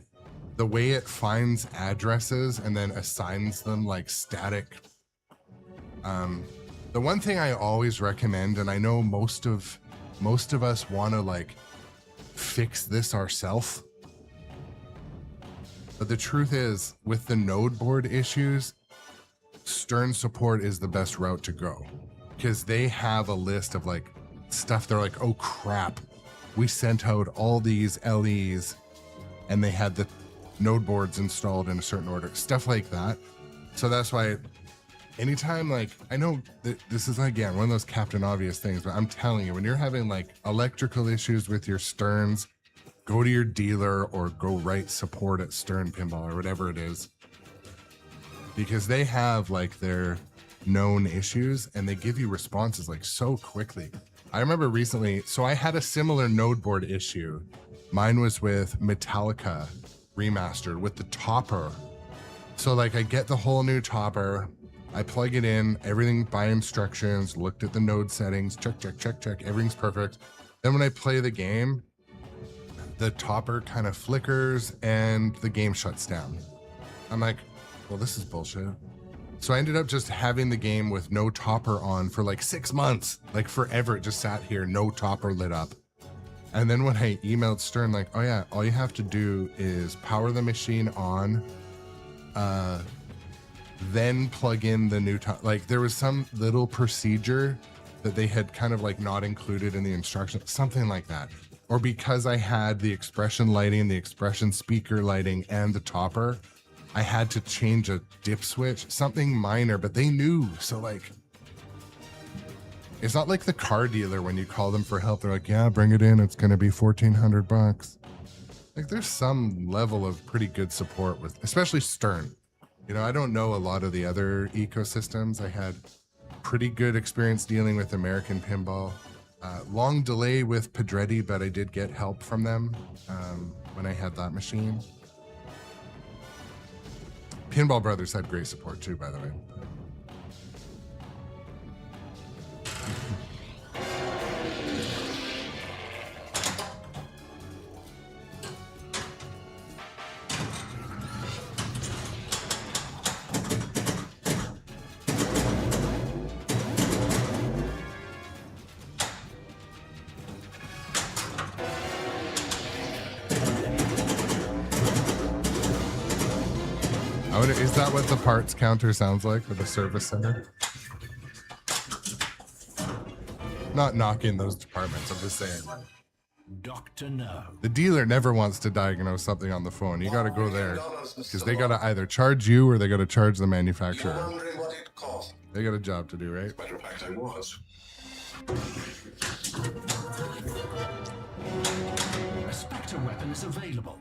the way it finds addresses and then assigns them like static. The one thing I always recommend, and I know most of us want to like fix this ourselves, but the truth is with the node board issues, Stern support is the best route to go, because they have a list of like stuff. They're like, oh crap, we sent out all these LEs and they had the node boards installed in a certain order, stuff like that. So that's why anytime, like, I know that this is again one of those Captain Obvious things, but I'm telling you, when you're having like electrical issues with your Sterns, go to your dealer or go write support at Stern Pinball or whatever it is, because they have like their known issues and they give you responses like so quickly. I remember recently, so I had a similar node board issue. Mine was with Metallica Remastered with the topper. So like I get the whole new topper, I plug it in, everything by instructions, looked at the node settings, check, everything's perfect. Then when I play the game, the topper kind of flickers and the game shuts down. I'm like, well, this is bullshit. So I ended up just having the game with no topper on for like 6 months, like forever. It just sat here, no topper lit up. And then when I emailed Stern, like, oh yeah, all you have to do is power the machine on, then plug in the new top. Like there was some little procedure that they had kind of like not included in the instructions, something like that. Or because I had the expression lighting, the expression speaker lighting, and the topper, I had to change a dip switch, something minor, but they knew. So like, it's not like the car dealer when you call them for help. They're like, yeah, bring it in. It's going to be $1,400. Like there's some level of pretty good support with, especially Stern. You know, I don't know a lot of the other ecosystems. I had pretty good experience dealing with American Pinball. Long delay with Pedretti, but I did get help from them when I had that machine. Pinball Brothers had great support too, by the way. Is that what the parts counter sounds like for the service center? Not knocking those departments, I'm just saying. Dr. No. The dealer never wants to diagnose something on the phone. You got to go there because they got to either charge you or they got to charge the manufacturer. Wondering what it cost? They got a job to do, right? Matter of fact, I was. A Spectre weapon is available.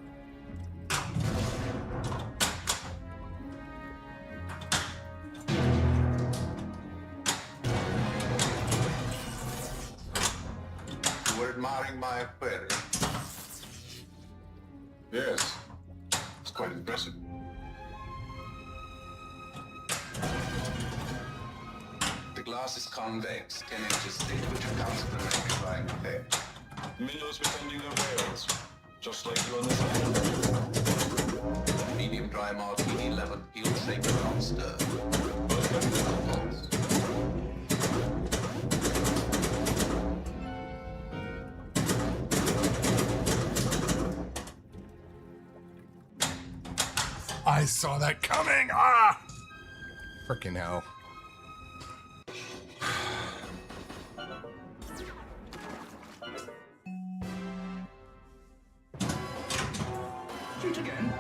You were admiring my aquarium. Yes. It's quite impressive. The glass is convex, 10 inches thick, which accounts for the magnifying effect. Minnows pretending they're whales. Just like you on this island. Medium dry martini, lemon peel, shaken, not stirred. I saw that coming. Ah! Freaking hell. Shoot again.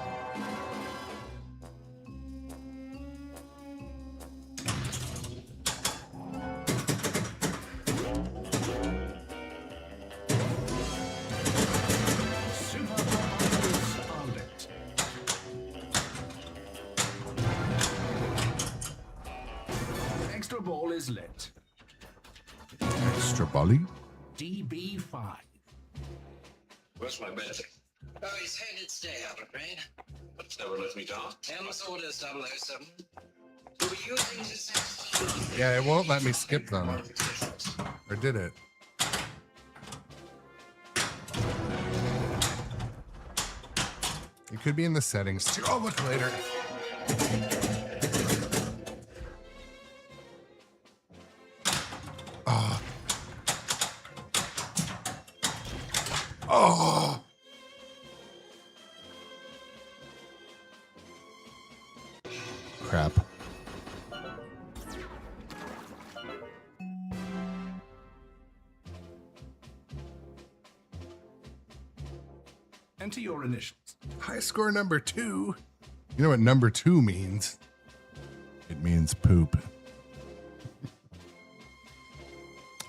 Super Bubbles are lit. Extra ball is lit. Extra bolly? DB5. Where's my bet? Oh, he's headed stay, I'm afraid. That's never let me down. M's orders 007. You'll be using the 16. Yeah, it won't let me skip them. Or did it? It could be in the settings too. I'll look later. Oh. Oh. Crap. Enter your initials. High score number 2. You know what number 2 means? It means poop.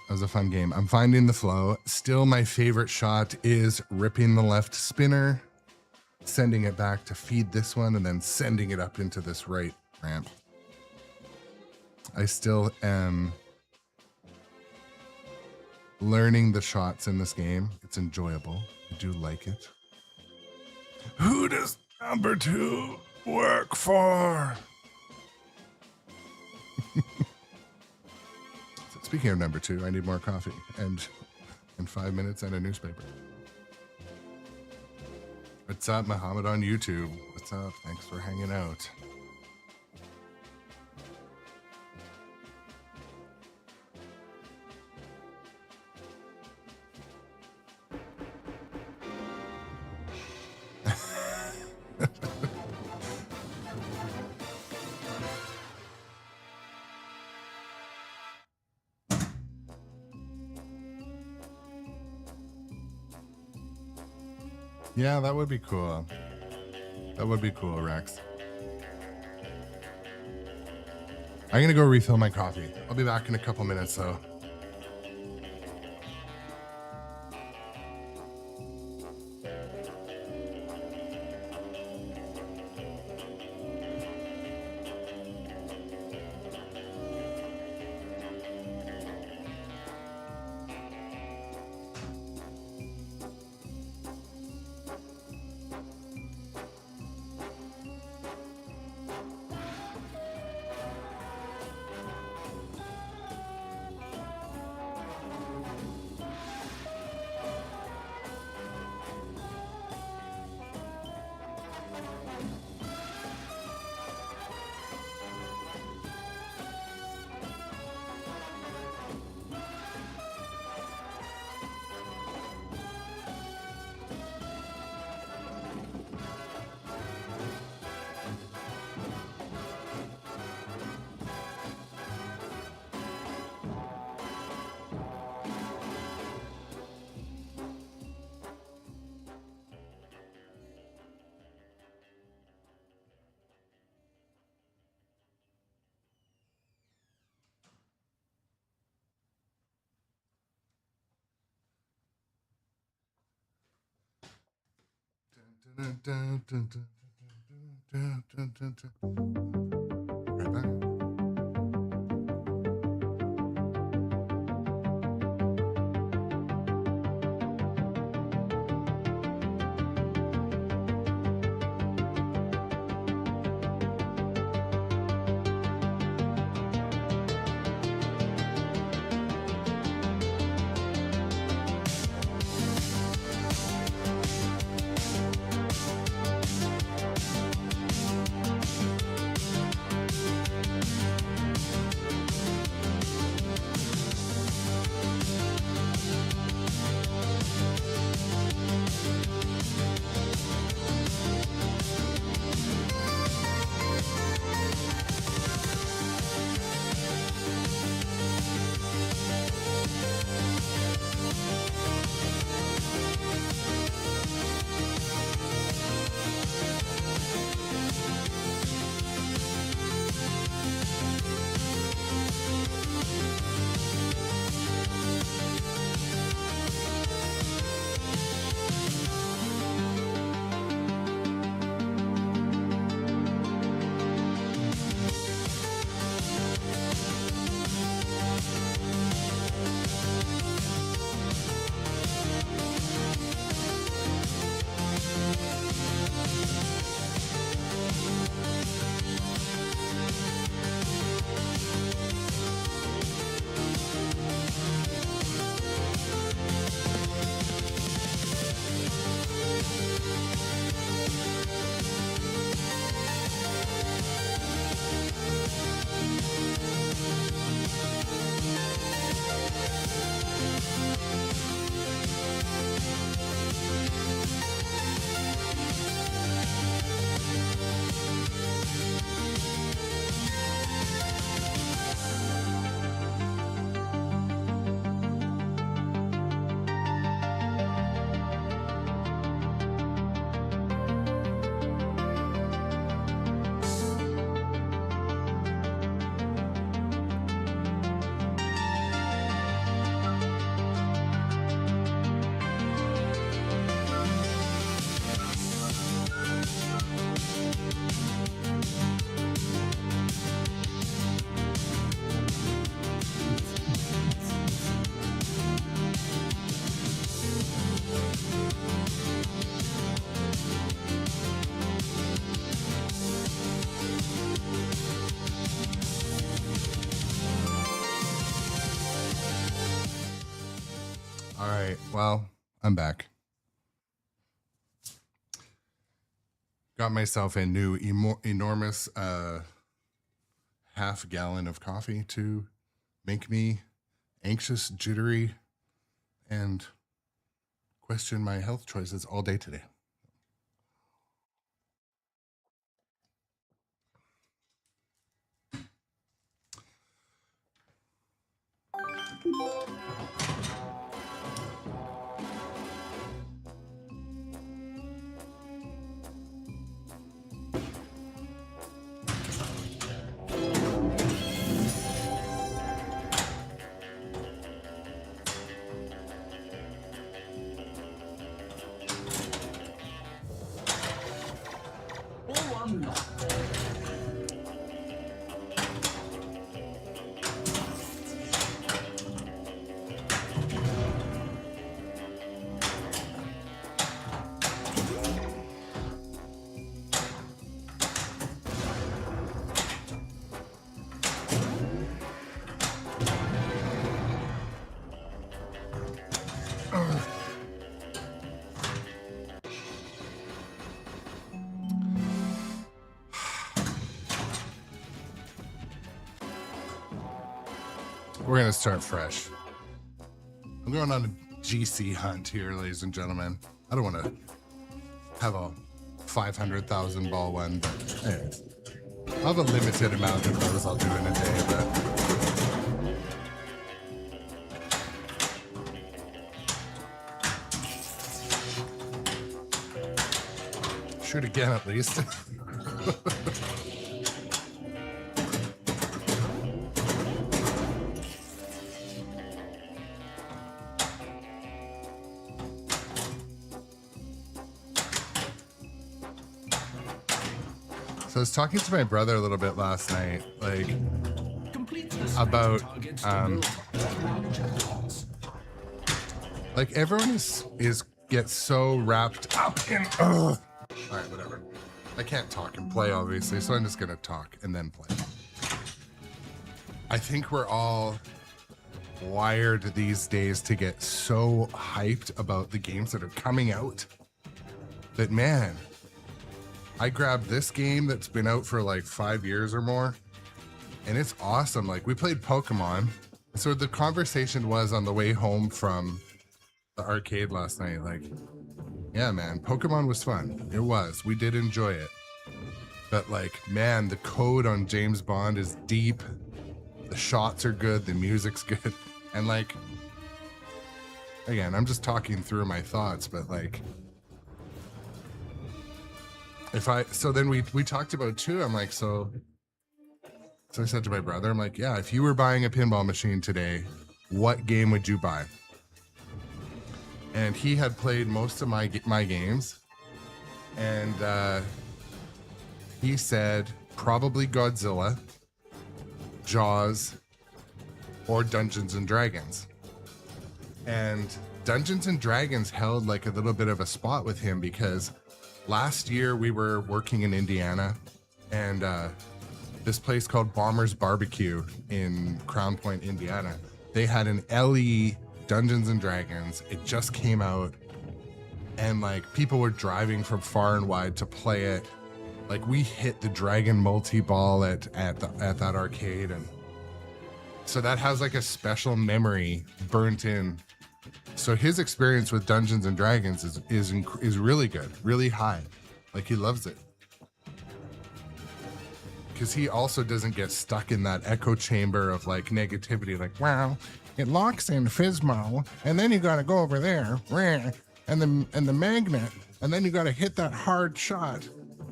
That was a fun game. I'm finding the flow. Still, my favorite shot is ripping the left spinner, sending it back to feed this one, and then sending it up into this right ramp. I still am learning the shots in this game. It's enjoyable. I do like it. Who does number 2 work for? Speaking of number 2, I need more coffee and in 5 minutes and a newspaper. What's up, Muhammad on YouTube? What's up? Thanks for hanging out. Yeah, that would be cool. That would be cool, Rex. I'm gonna go refill my coffee. I'll be back in a couple minutes, though. Right back. All right. Well, I'm back. Got myself a new enormous half gallon of coffee to make me anxious, jittery, and question my health choices all day today. We're going to start fresh. I'm going on a GC hunt here, ladies and gentlemen. I don't want to have a 500,000 ball one, but anyways. I'll have a limited amount of those I'll do in a day, but shoot again at least. So I was talking to my brother a little bit last night, like Complete the about targets to build bird one jackpots. like everyone is gets so wrapped up in all right, whatever. I can't talk and play obviously, so I'm just gonna talk and then play. I think we're all wired these days to get so hyped about the games that are coming out that, man, I grabbed this game that's been out for like 5 years or more, and it's awesome. Like, we played Pokemon. So the conversation was on the way home from the arcade last night, like, yeah, man, Pokemon was fun. It was. We did enjoy it. But like, man, the code on James Bond is deep. The shots are good. The music's good. And like, again, I'm just talking through my thoughts, but like, so then we talked about too, I'm like, so I said to my brother, I'm like, yeah, if you were buying a pinball machine today, what game would you buy? And he had played most of my games, and he said probably Godzilla, Jaws, or Dungeons and Dragons. And Dungeons and Dragons held like a little bit of a spot with him because last year we were working in Indiana, and this place called Bomber's Barbecue in Crown Point, Indiana, they had an LE Dungeons and Dragons. It just came out, and like people were driving from far and wide to play it. Like, we hit the Dragon multi-ball at that arcade, and so that has like a special memory burnt in. So his experience with Dungeons and Dragons is really good, really high. Like, he loves it. Because he also doesn't get stuck in that echo chamber of like negativity, like, wow, it locks in Fizmo, and then you gotta go over there, and the magnet, and then you gotta hit that hard shot.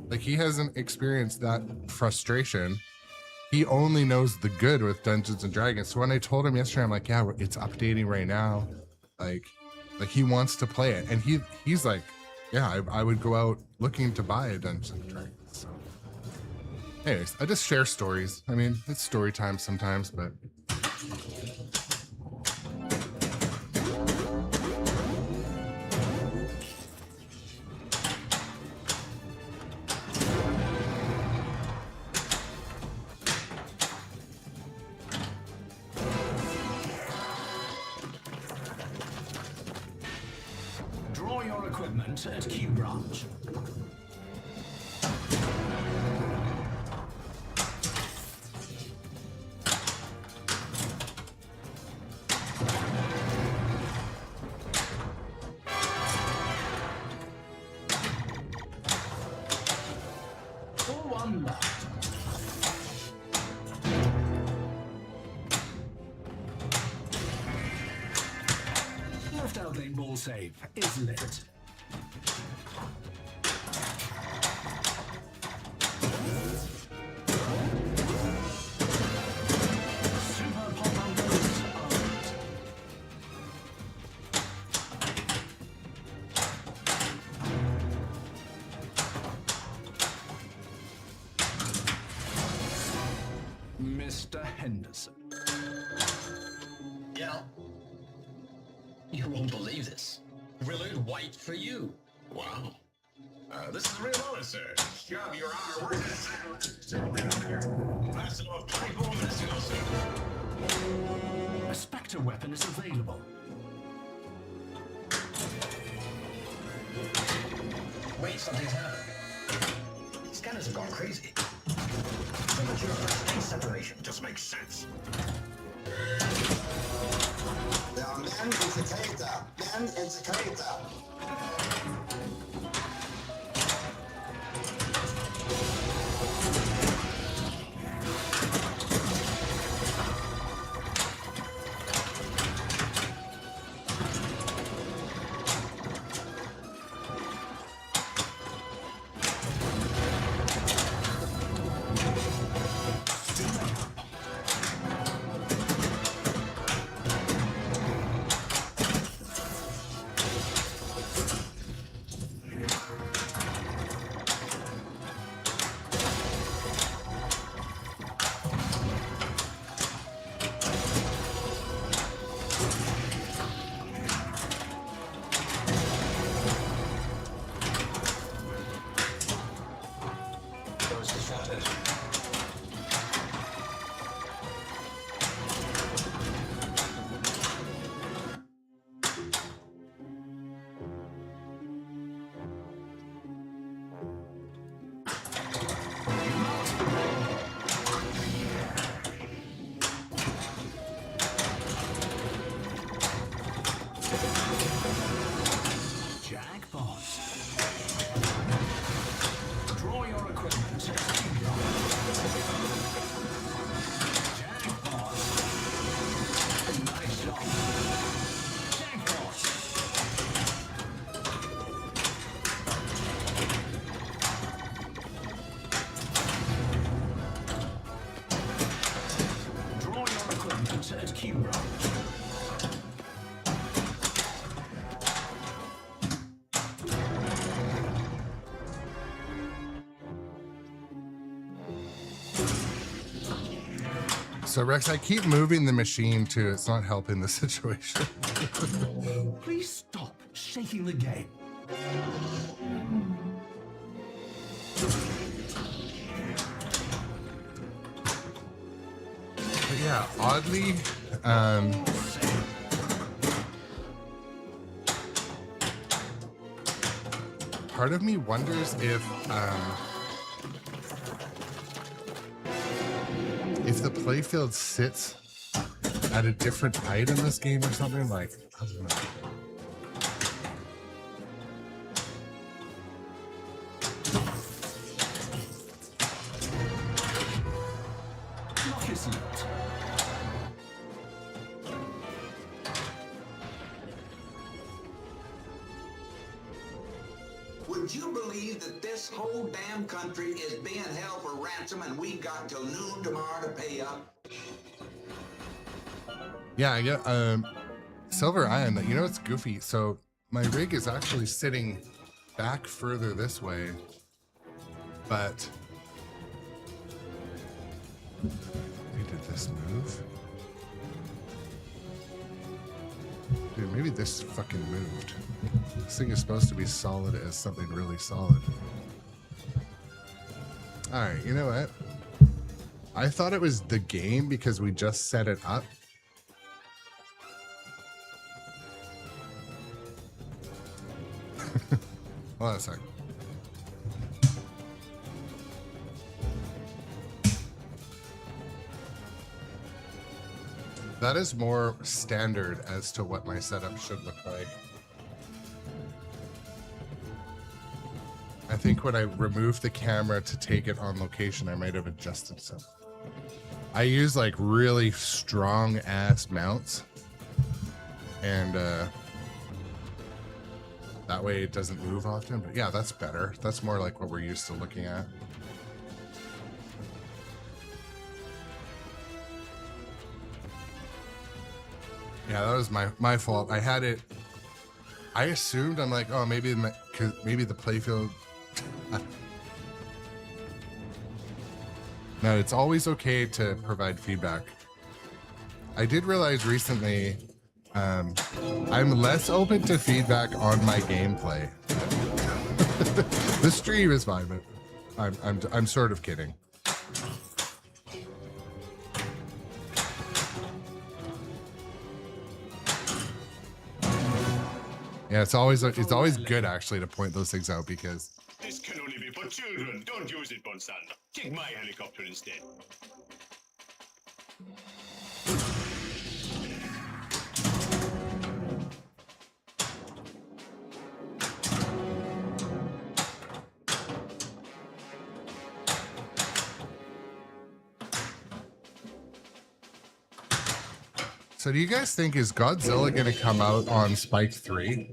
Like, he hasn't experienced that frustration. He only knows the good with Dungeons and Dragons. So when I told him yesterday, I'm like, yeah, it's updating right now. Like he wants to play it, and he's like, yeah, I would go out looking to buy a Dungeons and Dragons. So, anyways, I just share stories. I mean, it's story time sometimes, but. Draw your equipment at Q Branch. For one left. Left out lane ball save is lit. Super pop and goes are lit. Mr. Henderson. Yeah. You won't believe this. Willard White for you. Wow. This is a real honor, sir. Your Honor, where's this? Fast enough, 24 minutes ago, sir. A Spectre weapon is available. Wait, something's happened. Scanners have gone crazy. Premature first separation. Just makes sense. There are men in Cicada. Men in Cicada. shattered. Jackpot. Draw your equipment. Jackpot. Nice shot. Jackpot. Draw your equipment at cube round. So Rex, I keep moving the machine too. It's not helping the situation. Please stop shaking the game. But yeah, oddly, part of me wonders if the playfield sits at a different height in this game or something. Like, I don't know. Lock is lit. Would you believe that this whole damn country is being held for ransom and we got till noon tomorrow to pay up? Yeah, I get Silver Iron. You know, it's goofy. So my rig is actually sitting back further this way, but did this move? Dude, maybe this fucking moved. This thing is supposed to be solid as something really solid. All right, you know what? I thought it was the game because we just set it up. Hold on a sec. That is more standard as to what my setup should look like. I think when I removed the camera to take it on location, I might have adjusted some. I use like really strong ass mounts, and that way it doesn't move often. But yeah, that's better. That's more like what we're used to looking at. Yeah, that was my fault. I had it. I assumed, I'm like, oh, maybe maybe the playfield. No, it's always okay to provide feedback. I did realize recently, I'm less open to feedback on my gameplay. The stream is fine, but I'm sort of kidding. Yeah, it's always good actually to point those things out because this can only be for children. Don't use it, Bonsanda. Take my helicopter instead. So do you guys think, is Godzilla going to come out on Spike 3?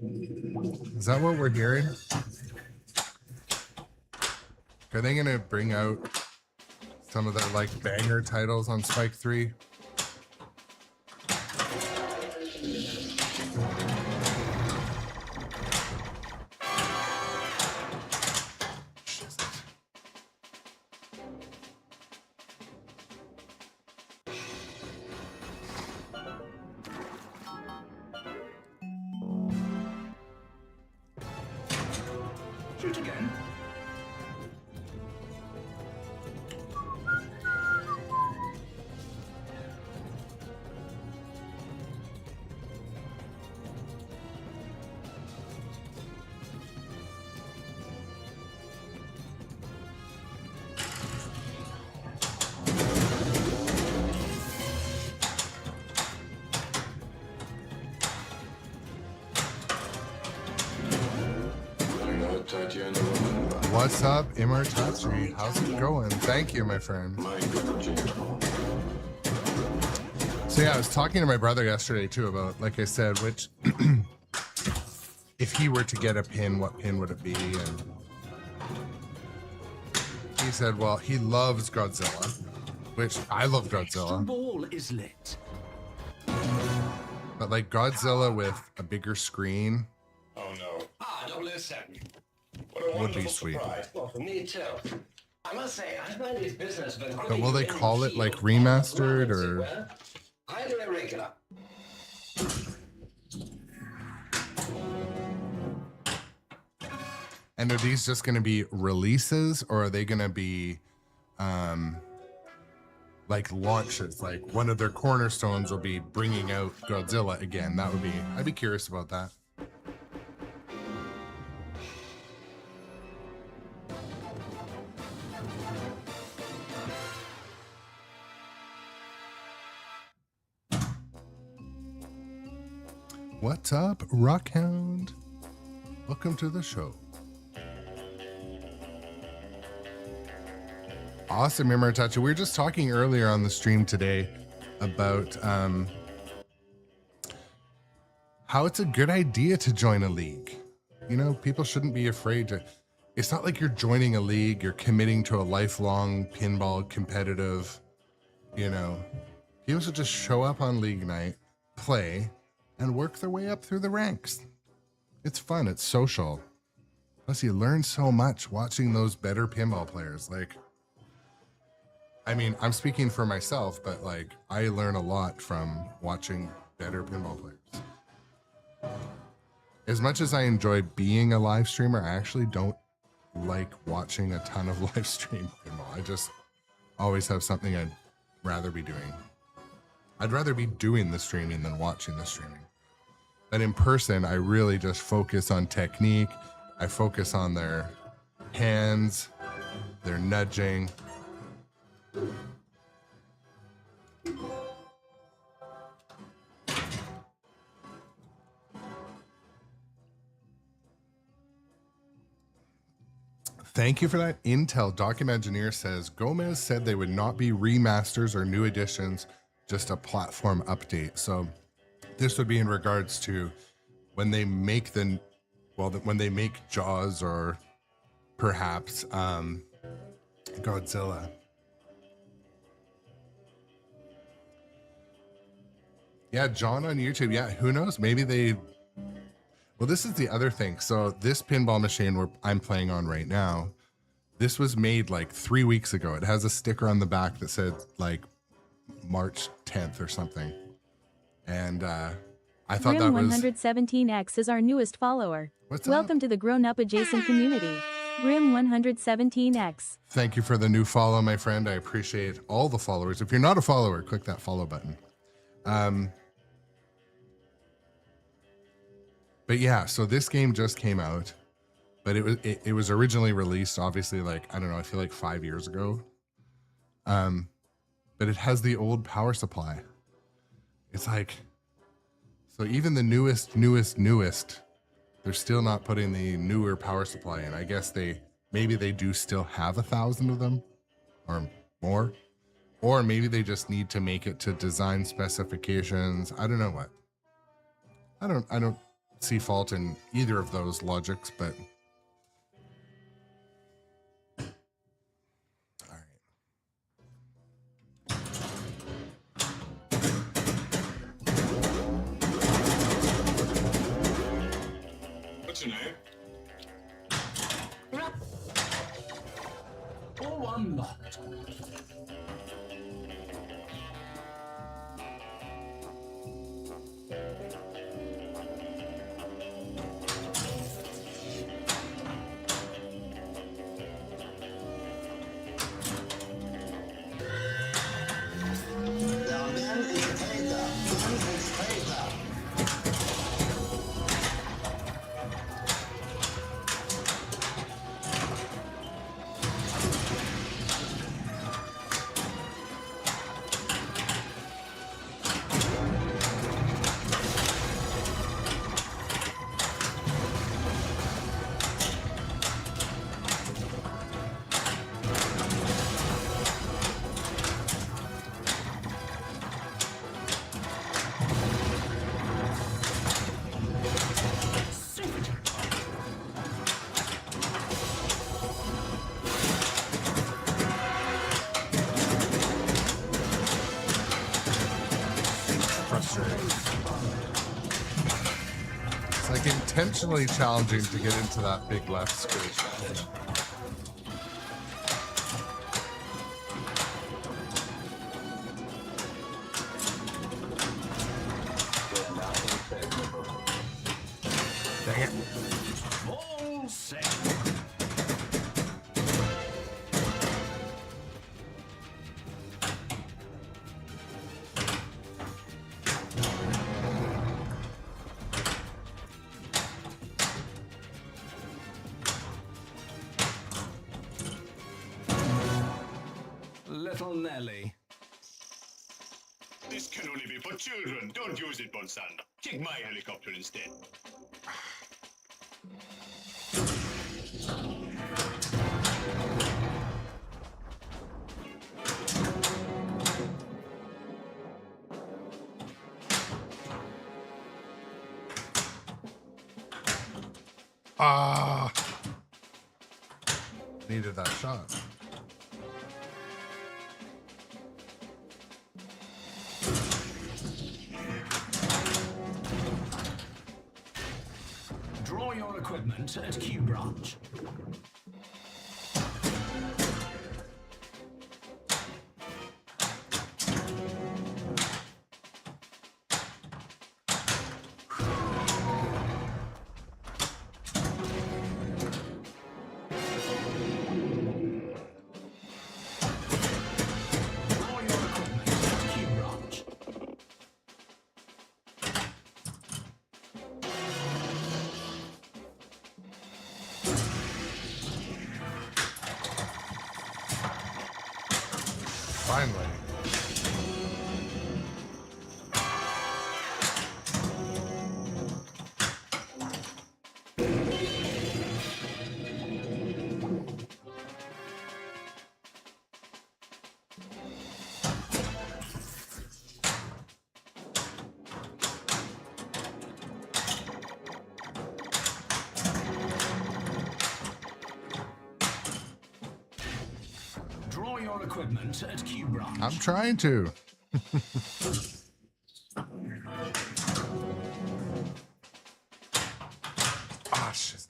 Is that what we're hearing? Are they going to bring out some of their like banger titles on Spike 3? Shoot again. What's up, Imartachi? How's it going? Thank you, my friend. So yeah, I was talking to my brother yesterday too about, like I said, which if he were to get a pin, what pin would it be? And he said, well, he loves Godzilla, which I love Godzilla. Ball is lit. But like Godzilla with a bigger screen. Oh no. Ah, 007. What a Would be wonderful sweet. surprise. Well, for me too. I must say, I find his business been But will they call it like remastered or? Highly irregular. And are these just going to be releases, or are they going to be like launches? Like one of their cornerstones will be bringing out Godzilla again. That would be, I'd be curious about that. What's up, Rockhound? Welcome to the show. Awesome, Imartachi. We were just talking earlier on the stream today about how it's a good idea to join a league. You know, people shouldn't be afraid to. It's not like you're joining a league, you're committing to a lifelong pinball competitive, you know. People should just show up on league night, play, and work their way up through the ranks. It's fun, it's social. Plus, you learn so much watching those better pinball players. Like, I mean, I'm speaking for myself, but like, I learn a lot from watching better pinball players. As much as I enjoy being a live streamer, I actually don't like watching a ton of live stream pinball. I just always have something I'd rather be doing. I'd rather be doing the streaming than watching the streaming. But in person, I really just focus on technique. I focus on their hands, their nudging. Thank you for that intel. Documengineer says Gomez said they would not be remasters or new editions, just a platform update. So this would be in regards to when they make when they make Jaws or perhaps Godzilla. Yeah, John on YouTube. Yeah, who knows? Maybe they. Well, this is the other thing. So this pinball machine I'm playing on right now, this was made like 3 weeks ago. It has a sticker on the back that said like March 10th or something. And I thought that was... Grim117X is our newest follower. What's Welcome up? to the grown-up adjacent community. Grim117X. Thank you for the new follow, my friend. I appreciate all the followers. If you're not a follower, click that follow button. But yeah, so this game just came out, but it was originally released, obviously, like, I don't know, I feel like 5 years ago. But it has the old power supply. It's like, so even the newest, they're still not putting the newer power supply in. I guess maybe they do still have 1,000 of them or more, or maybe they just need to make it to design specifications. I don't know what. I don't see fault in either of those logics, but all right. What's your name? Or one lot. frustrating. It's like intentionally challenging to get into that big left screen. Dang it. Ball set. Little Nelly. This can only be for children. Don't use it, Bonsanda. Take my helicopter instead. Ah, needed that shot. Draw your equipment at Q branch. Draw your equipment at Q branch. Finally. Draw your equipment at Q branch. I'm trying to. Ah, shit.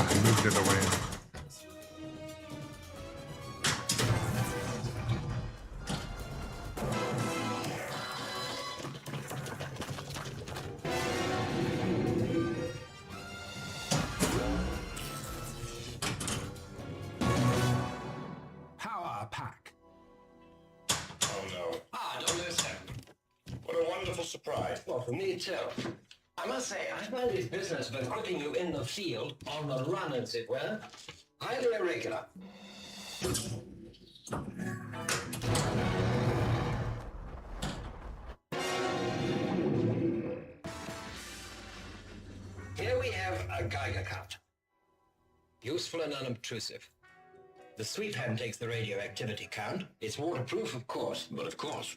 I moved it away. Power pack. Oh no. Ah, don't listen. What a wonderful surprise. Well, for me too. I must say, I find this business of equipping you in the field, on the run as it were, highly irregular. Here we have a Geiger count. Useful and unobtrusive. The sweep hand takes the radioactivity count. It's waterproof, of course, but of course.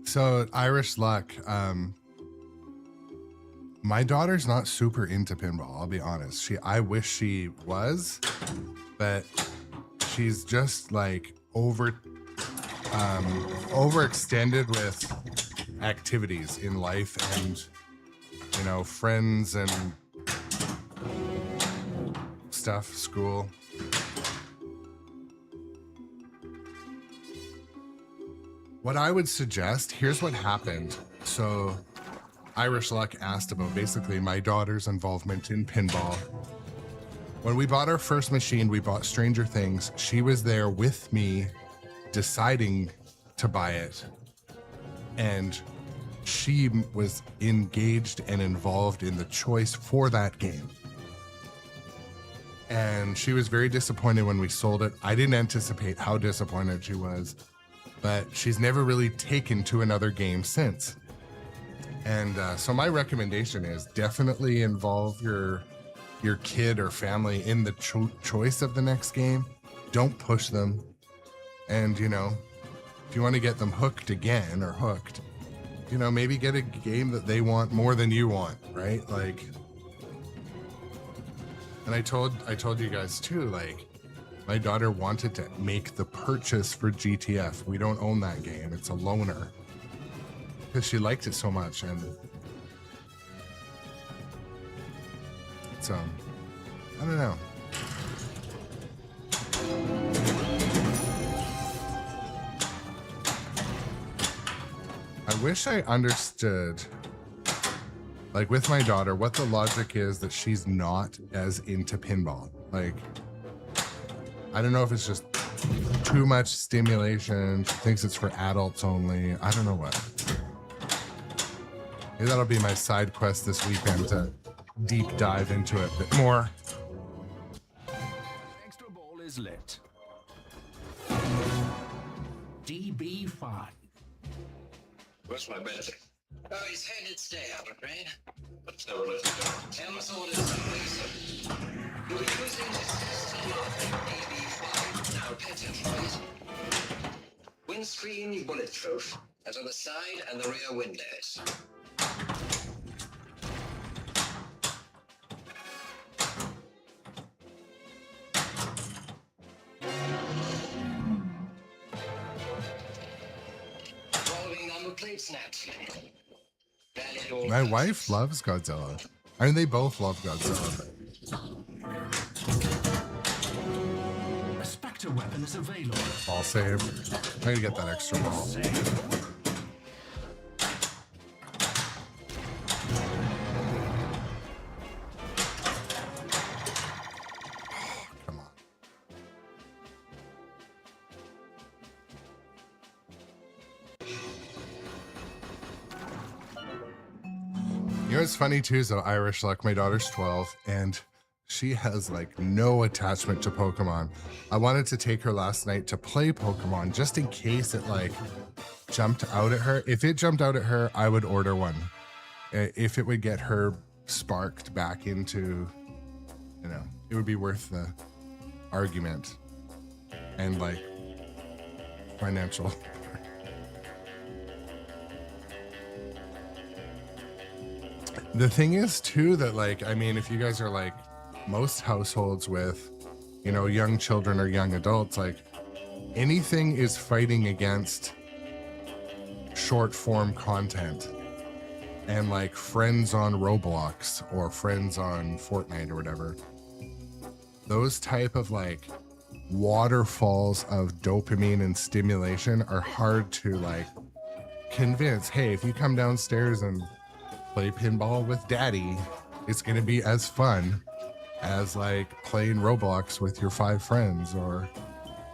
So Irish luck. My daughter's not super into pinball. I'll be honest. I wish she was, but she's just like overextended with activities in life and, you know, friends and stuff, school. What I would suggest, here's what happened. So Irish Luck asked about basically my daughter's involvement in pinball. When we bought our first machine, we bought Stranger Things. She was there with me deciding to buy it. And she was engaged and involved in the choice for that game. And she was very disappointed when we sold it. I didn't anticipate how disappointed she was, but she's never really taken to another game since. And so my recommendation is definitely involve your kid or family in the choice of the next game. Don't push them. And, you know, if you want to get them hooked again or hooked, you know, maybe get a game that they want more than you want, right? Like, and I told you guys too, like, my daughter wanted to make the purchase for GTF. We don't own that game. It's a loaner. Because she liked it so much. And it's, I don't know. I wish I understood, like with my daughter, what the logic is that she's not as into pinball. Like, I don't know if it's just too much stimulation. She thinks it's for adults only. I don't know what. Maybe that'll be my side quest this weekend to deep dive into it a bit more. Extra ball is lit. DB5. Where's my bet? Oh, he's headed stay, I'm afraid. Let's never let him down. Tell us all this please. You'll be using this system of DB5. Now, pay attention, please. Windscreen bulletproof, as on the side and the rear windows. Following number plate snaps. My wife loves Godzilla. I mean, they both love Godzilla. A Spectre weapon is available. Ball save. I'm gonna get that extra ball. Come on. You know what's funny too is that Irish Luck, my daughter's 12, and she has like no attachment to Pokemon. I wanted to take her last night to play Pokemon just in case it like jumped out at her. If it jumped out at her, I would order one. If it would get her sparked back into, you know, it would be worth the argument and like financial. The thing is too that like, I mean, if you guys are like most households with, you know, young children or young adults, like anything is fighting against short form content and like friends on Roblox or friends on Fortnite or whatever. Those type of like waterfalls of dopamine and stimulation are hard to like convince. Hey, if you come downstairs and play pinball with daddy, it's going to be as fun as like playing Roblox with your 5 friends or,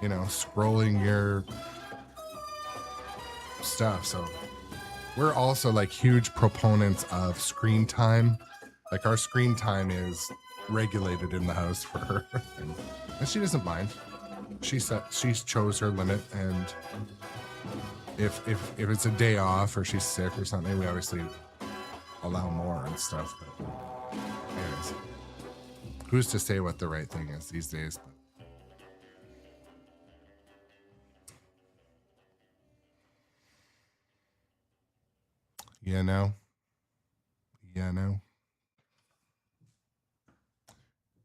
you know, scrolling your stuff. So we're also like huge proponents of screen time. Like our screen time is regulated in the house for her and she doesn't mind. She chose her limit, and if it's a day off or she's sick or something, we obviously allow more and stuff. But anyways, who's to say what the right thing is these days? But yeah, no.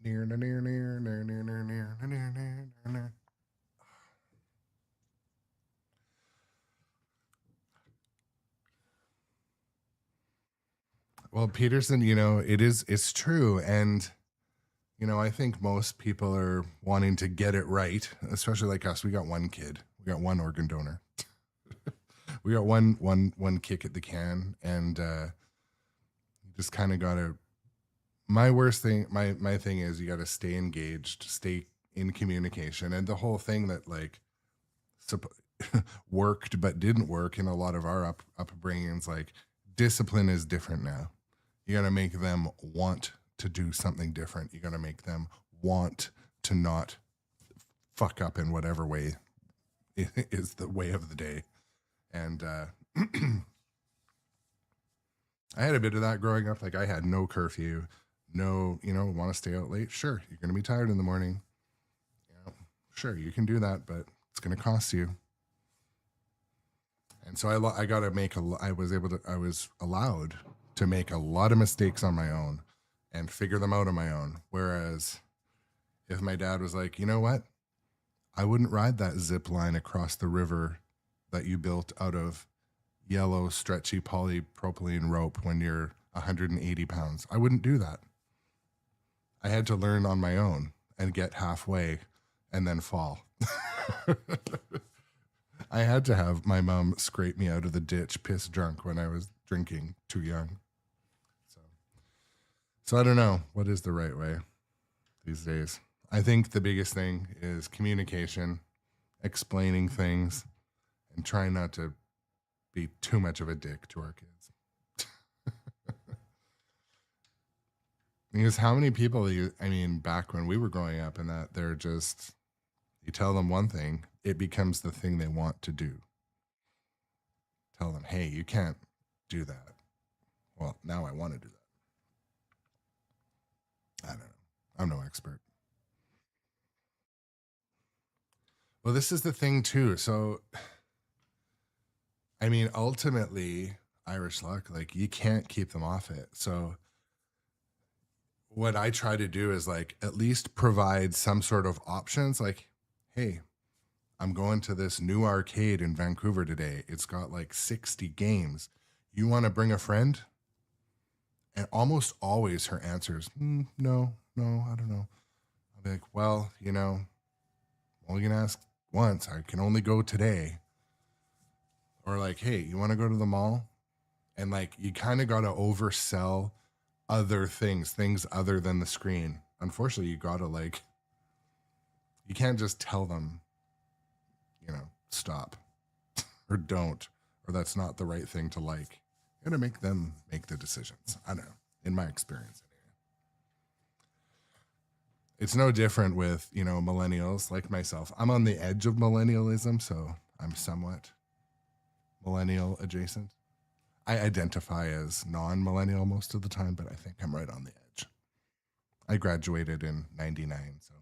Near. Well, Peterson, you know, it's true. And, you know, I think most people are wanting to get it right, especially like us. We got one kid, we got one organ donor. we got one kick at the can, and you just kind of gotta. My worst thing, my thing is you gotta stay engaged, stay in communication, and the whole thing that like worked but didn't work in a lot of our upbringings, like discipline is different now. You gotta make them want to do something different. You gotta make them want to not fuck up in whatever way is the way of the day. And I had a bit of that growing up. Like I had no curfew, no, want to stay out late? Sure, you're going to be tired in the morning. Sure, you can do that, but it's going to cost you. And so I got to I was allowed to make a lot of mistakes on my own and figure them out on my own. Whereas if my dad was like, you know what? I wouldn't ride that zip line across the river that you built out of yellow, stretchy polypropylene rope when you're 180 pounds. I wouldn't do that. I had to learn on my own and get halfway and then fall. I had to have my mom scrape me out of the ditch piss drunk when I was drinking too young. So I don't know what is the right way these days. I think the biggest thing is communication, explaining things, and trying not to be too much of a dick to our kids. Because how many people, back when we were growing up and that they're just, you tell them one thing, it becomes the thing they want to do. Tell them, hey, you can't do that. Well, now I want to do that. I don't know. I'm no expert. Well, this is the thing too. So, ultimately, Irish luck, like you can't keep them off it. So what I try to do is like at least provide some sort of options. Like, hey, I'm going to this new arcade in Vancouver today. It's got like 60 games. You want to bring a friend? And almost always her answer is, no, I don't know. I'll be like, well, only gonna ask once. I can only go today. Or like, hey, you want to go to the mall? And like, you kind of got to oversell other things other than the screen. Unfortunately, you got to like, you can't just tell them, stop or don't, or that's not the right thing to like. You got to make them make the decisions. I don't know, in my experience. It's no different with, millennials like myself. I'm on the edge of millennialism, so I'm somewhat millennial adjacent. I identify as non-millennial most of the time, but I think I'm right on the edge. I graduated in 99, so.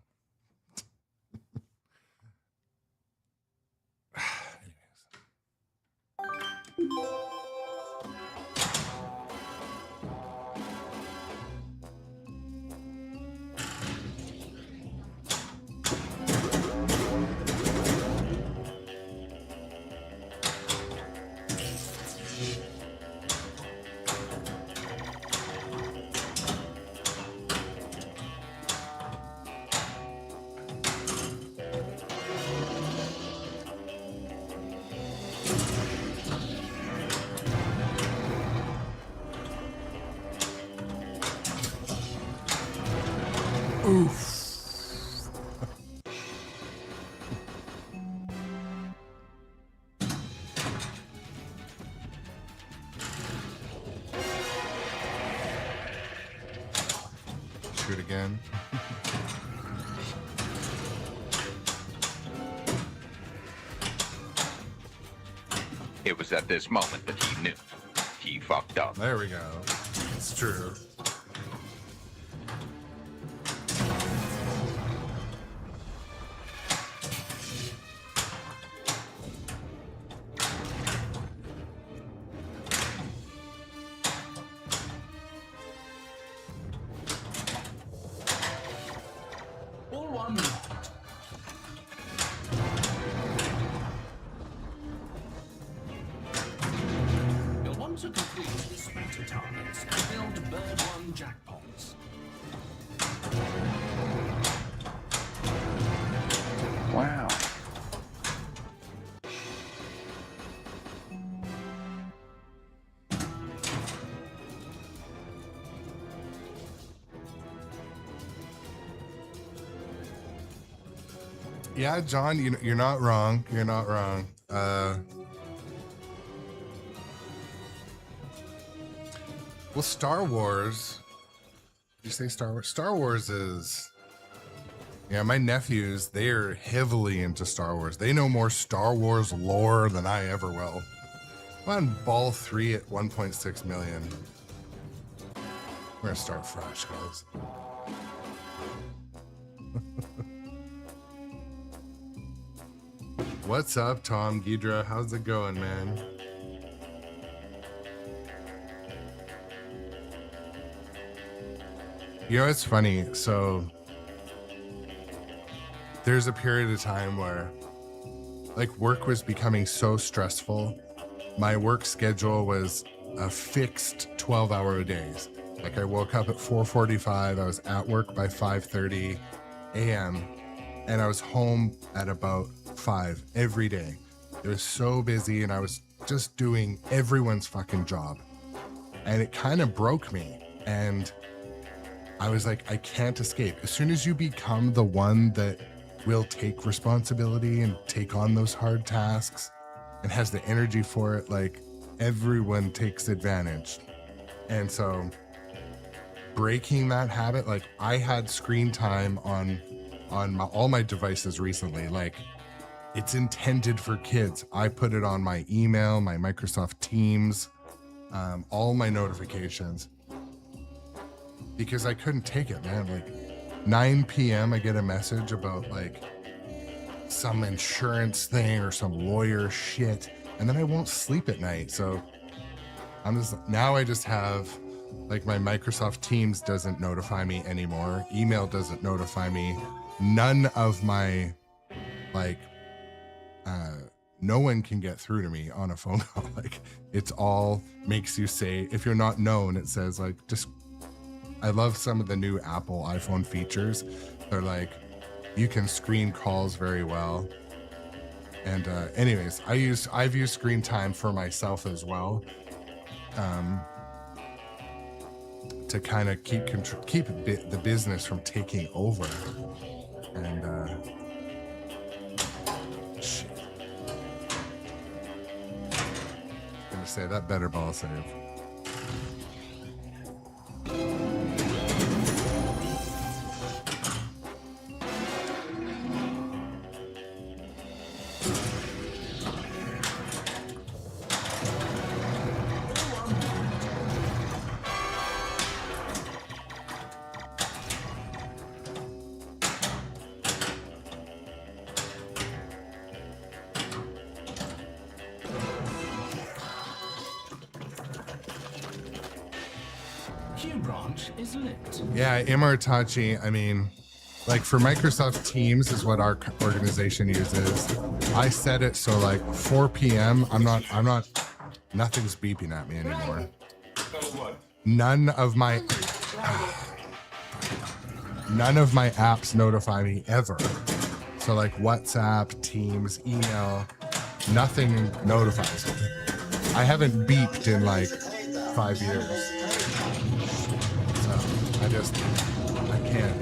Oof. Shoot again. It was at this moment that he knew. He fucked up. There we go. It's true. Ball one. You'll want to complete the spectre targets and build bird one jackpots. Wow. Yeah, John, you're not wrong. You're not wrong. Well, Star Wars. Did you say Star Wars? Star Wars is. Yeah, my nephews, they're heavily into Star Wars. They know more Star Wars lore than I ever will. I'm on ball 3 at 1.6 million. We're gonna start fresh, guys. What's up, Tom Ghidra? How's it going, man? You know, it's funny. So there's a period of time where like work was becoming so stressful. My work schedule was a fixed 12-hour days. Like I woke up at 4:45. I was at work by 5:30 a.m. and I was home at about 5 every day. It was so busy and I was just doing everyone's fucking job. And it kind of broke me. And I was like, I can't escape. As soon as you become the one that will take responsibility and take on those hard tasks and has the energy for it, like everyone takes advantage. And so breaking that habit, like I had screen time on all my devices recently. Like it's intended for kids. I put it on my email, my Microsoft Teams, all my notifications, because I couldn't take it, man. Like 9 p.m. I get a message about like some insurance thing or some lawyer shit, and then I won't sleep at night. So I just have like my Microsoft Teams doesn't notify me anymore. Email doesn't notify me. None of my no one can get through to me on a phone call. Like it's all makes you say, if you're not known, it says like just. I love some of the new Apple iPhone features. They're like, you can screen calls very well. And anyways, I've used screen time for myself as well, to kind of keep the business from taking over. And shit. I'm gonna say that better ball save. Yeah, Imartachi, I mean, like for Microsoft Teams is what our organization uses. I set it so like 4 p.m. Nothing's beeping at me anymore. None of my apps notify me ever. So like WhatsApp, Teams, email, nothing notifies me. I haven't beeped in like 5 years. I can't.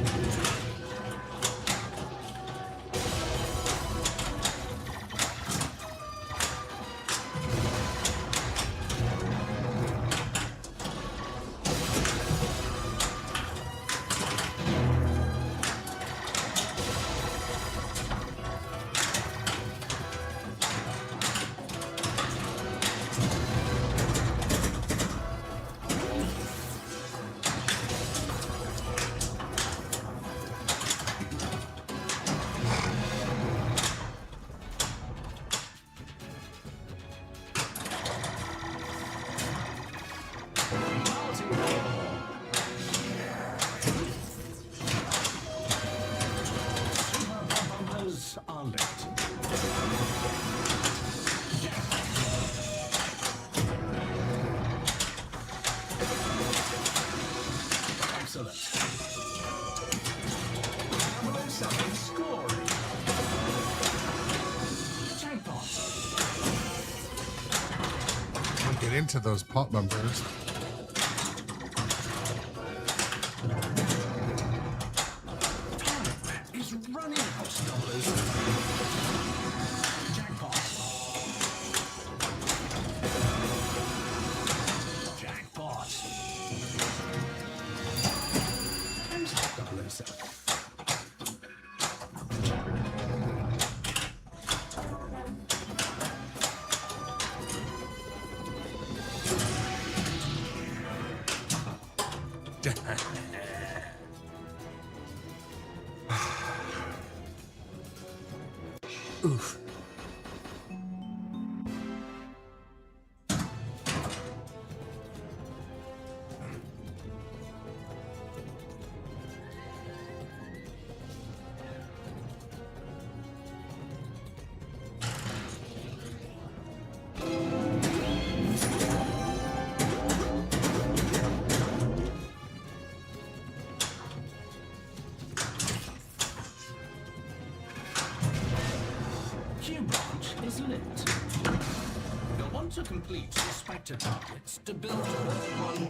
Into those pop bumpers. Is running house dollars. Jackpot. Jackpot. And dollars. Oof. Q branch is lit. You'll want to complete the spectre targets to build one.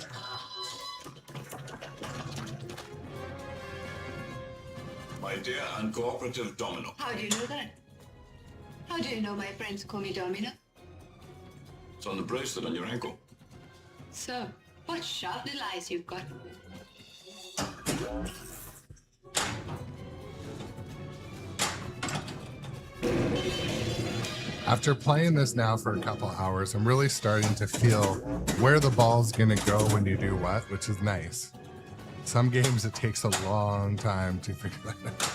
My dear uncooperative Domino. How do you know that? How do you know my friends call me Domino? It's on the bracelet on your ankle. So, what sharp little eyes you've got. After playing this now for a couple hours, I'm really starting to feel where the ball's gonna go when you do what, which is nice. Some games it takes a long time to figure that out.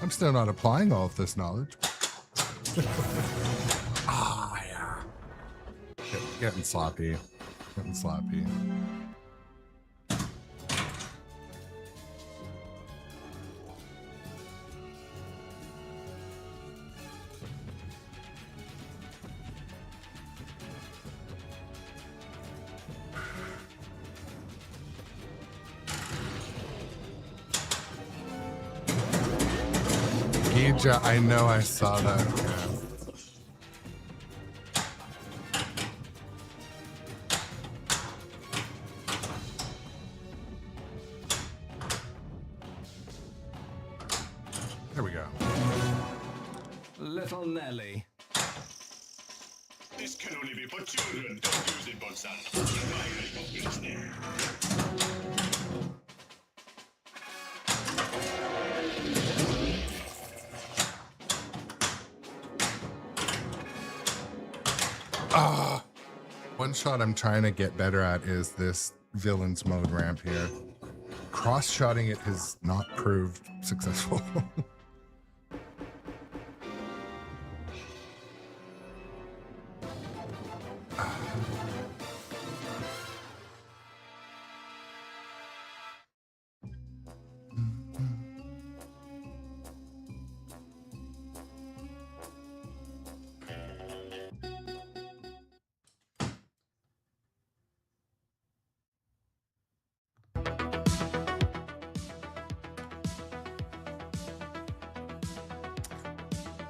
I'm still not applying all of this knowledge. Ah, yeah. Getting sloppy. Getting sloppy. Gija, I know I saw that. Yeah. There we go. Little Nelly. This can only be for children. Don't use it, Bonsanto. My helicopter is there. One shot I'm trying to get better at is this villains mode ramp here. Cross-shotting it has not proved successful.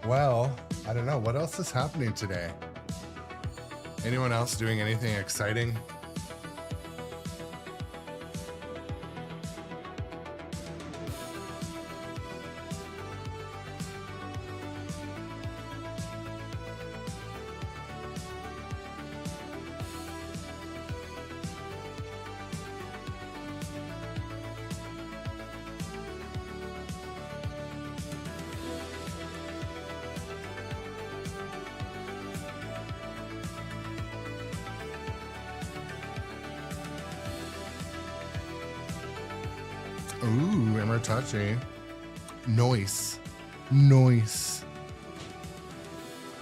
Well, I don't know. What else is happening today? Anyone else doing anything exciting? Ooh, Emertachi. Noise. Noise.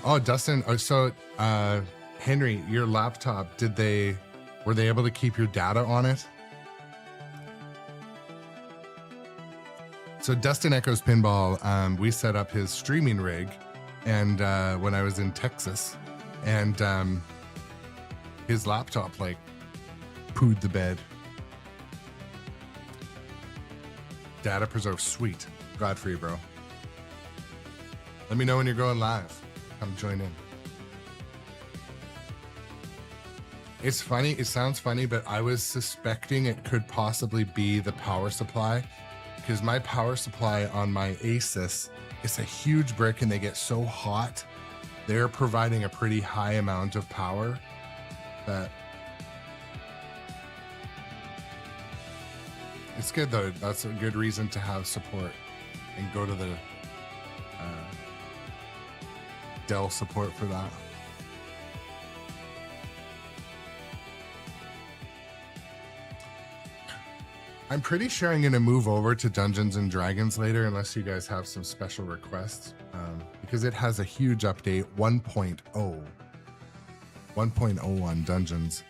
Oh, Dustin. Oh, so, Henry, your laptop, were they able to keep your data on it? So Dustin Echoes Pinball, we set up his streaming rig and when I was in Texas, and his laptop like pooed the bed. Data preserve, sweet. Glad for you, bro. Let me know when you're going live. Come join in. It's funny, it sounds funny, but I was suspecting it could possibly be the power supply. because my power supply on my Asus is a huge brick and they get so hot. They're providing a pretty high amount of power that it's good though. That's a good reason to have support and go to the Dell support for that. I'm pretty sure I'm going to move over to Dungeons and Dragons later, unless you guys have some special requests, because it has a huge update, 1.0, 1.01 Dungeons.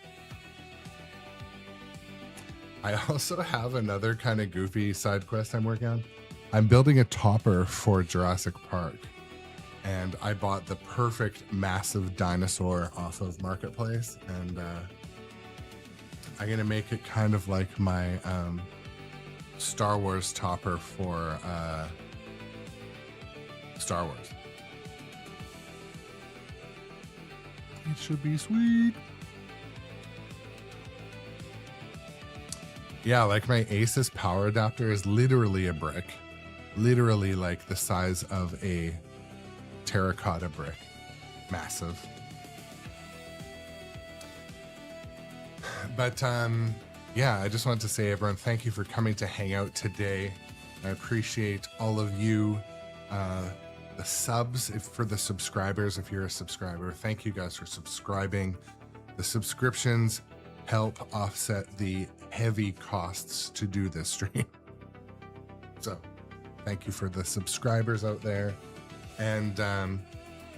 I also have another kind of goofy side quest I'm working on. I'm building a topper for Jurassic Park, and I bought the perfect massive dinosaur off of Marketplace, and I'm gonna make it kind of like my Star Wars topper for Star Wars. It should be sweet. Yeah, like my Asus power adapter is literally a brick. Literally like the size of a terracotta brick. Massive. But yeah, I just wanted to say, everyone, thank you for coming to hang out today. I appreciate all of you, the subs, for the subscribers, if you're a subscriber. Thank you guys for subscribing. The subscriptions help offset the heavy costs to do this stream. So thank you for the subscribers out there. And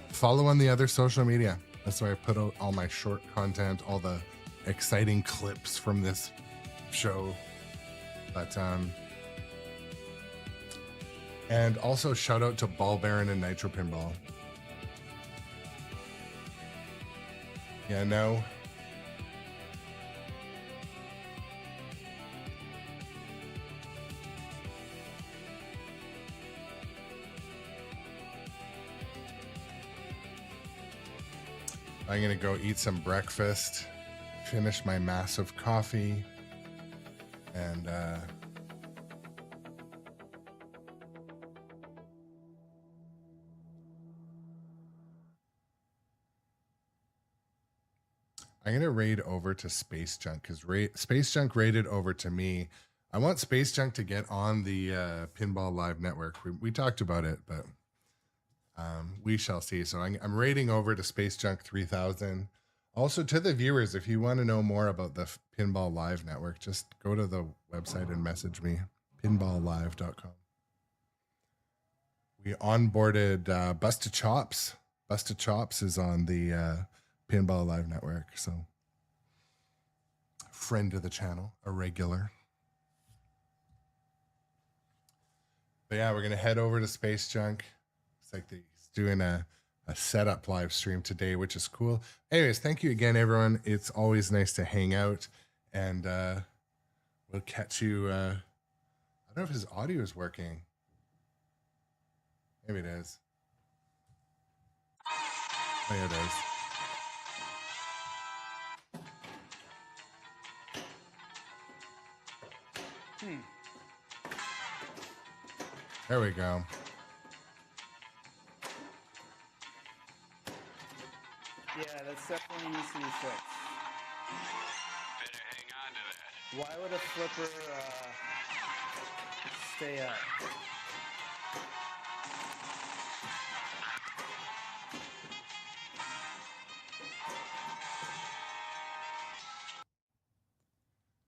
follow on the other social media. That's where I put out all my short content, all the exciting clips from this show. But and also shout out to Ball Baron and Nitro Pinball. Yeah, no. I'm gonna go eat some breakfast, finish my massive coffee, and I'm gonna raid over to Space Junk, because Space Junk raided over to me. I want Space Junk to get on the Pinball Live network. We talked about it, but we shall see. So I'm raiding over to Space Junk 3000. Also, to the viewers, if you want to know more about the Pinball Live network, just go to the website and message me, pinballlive.com. We onboarded Busted Chops. Busted Chops is on the Pinball Live network, so friend of the channel, a regular. But yeah, we're gonna head over to Space Junk. It's like he's doing a setup live stream today, which is cool. Anyways, thank you again, everyone. It's always nice to hang out, and we'll catch you. I don't know if his audio is working. Maybe it is. Oh, yeah, it is. There we go. Yeah, that's definitely needs to be fixed. Better hang on to that. Why would a flipper stay up?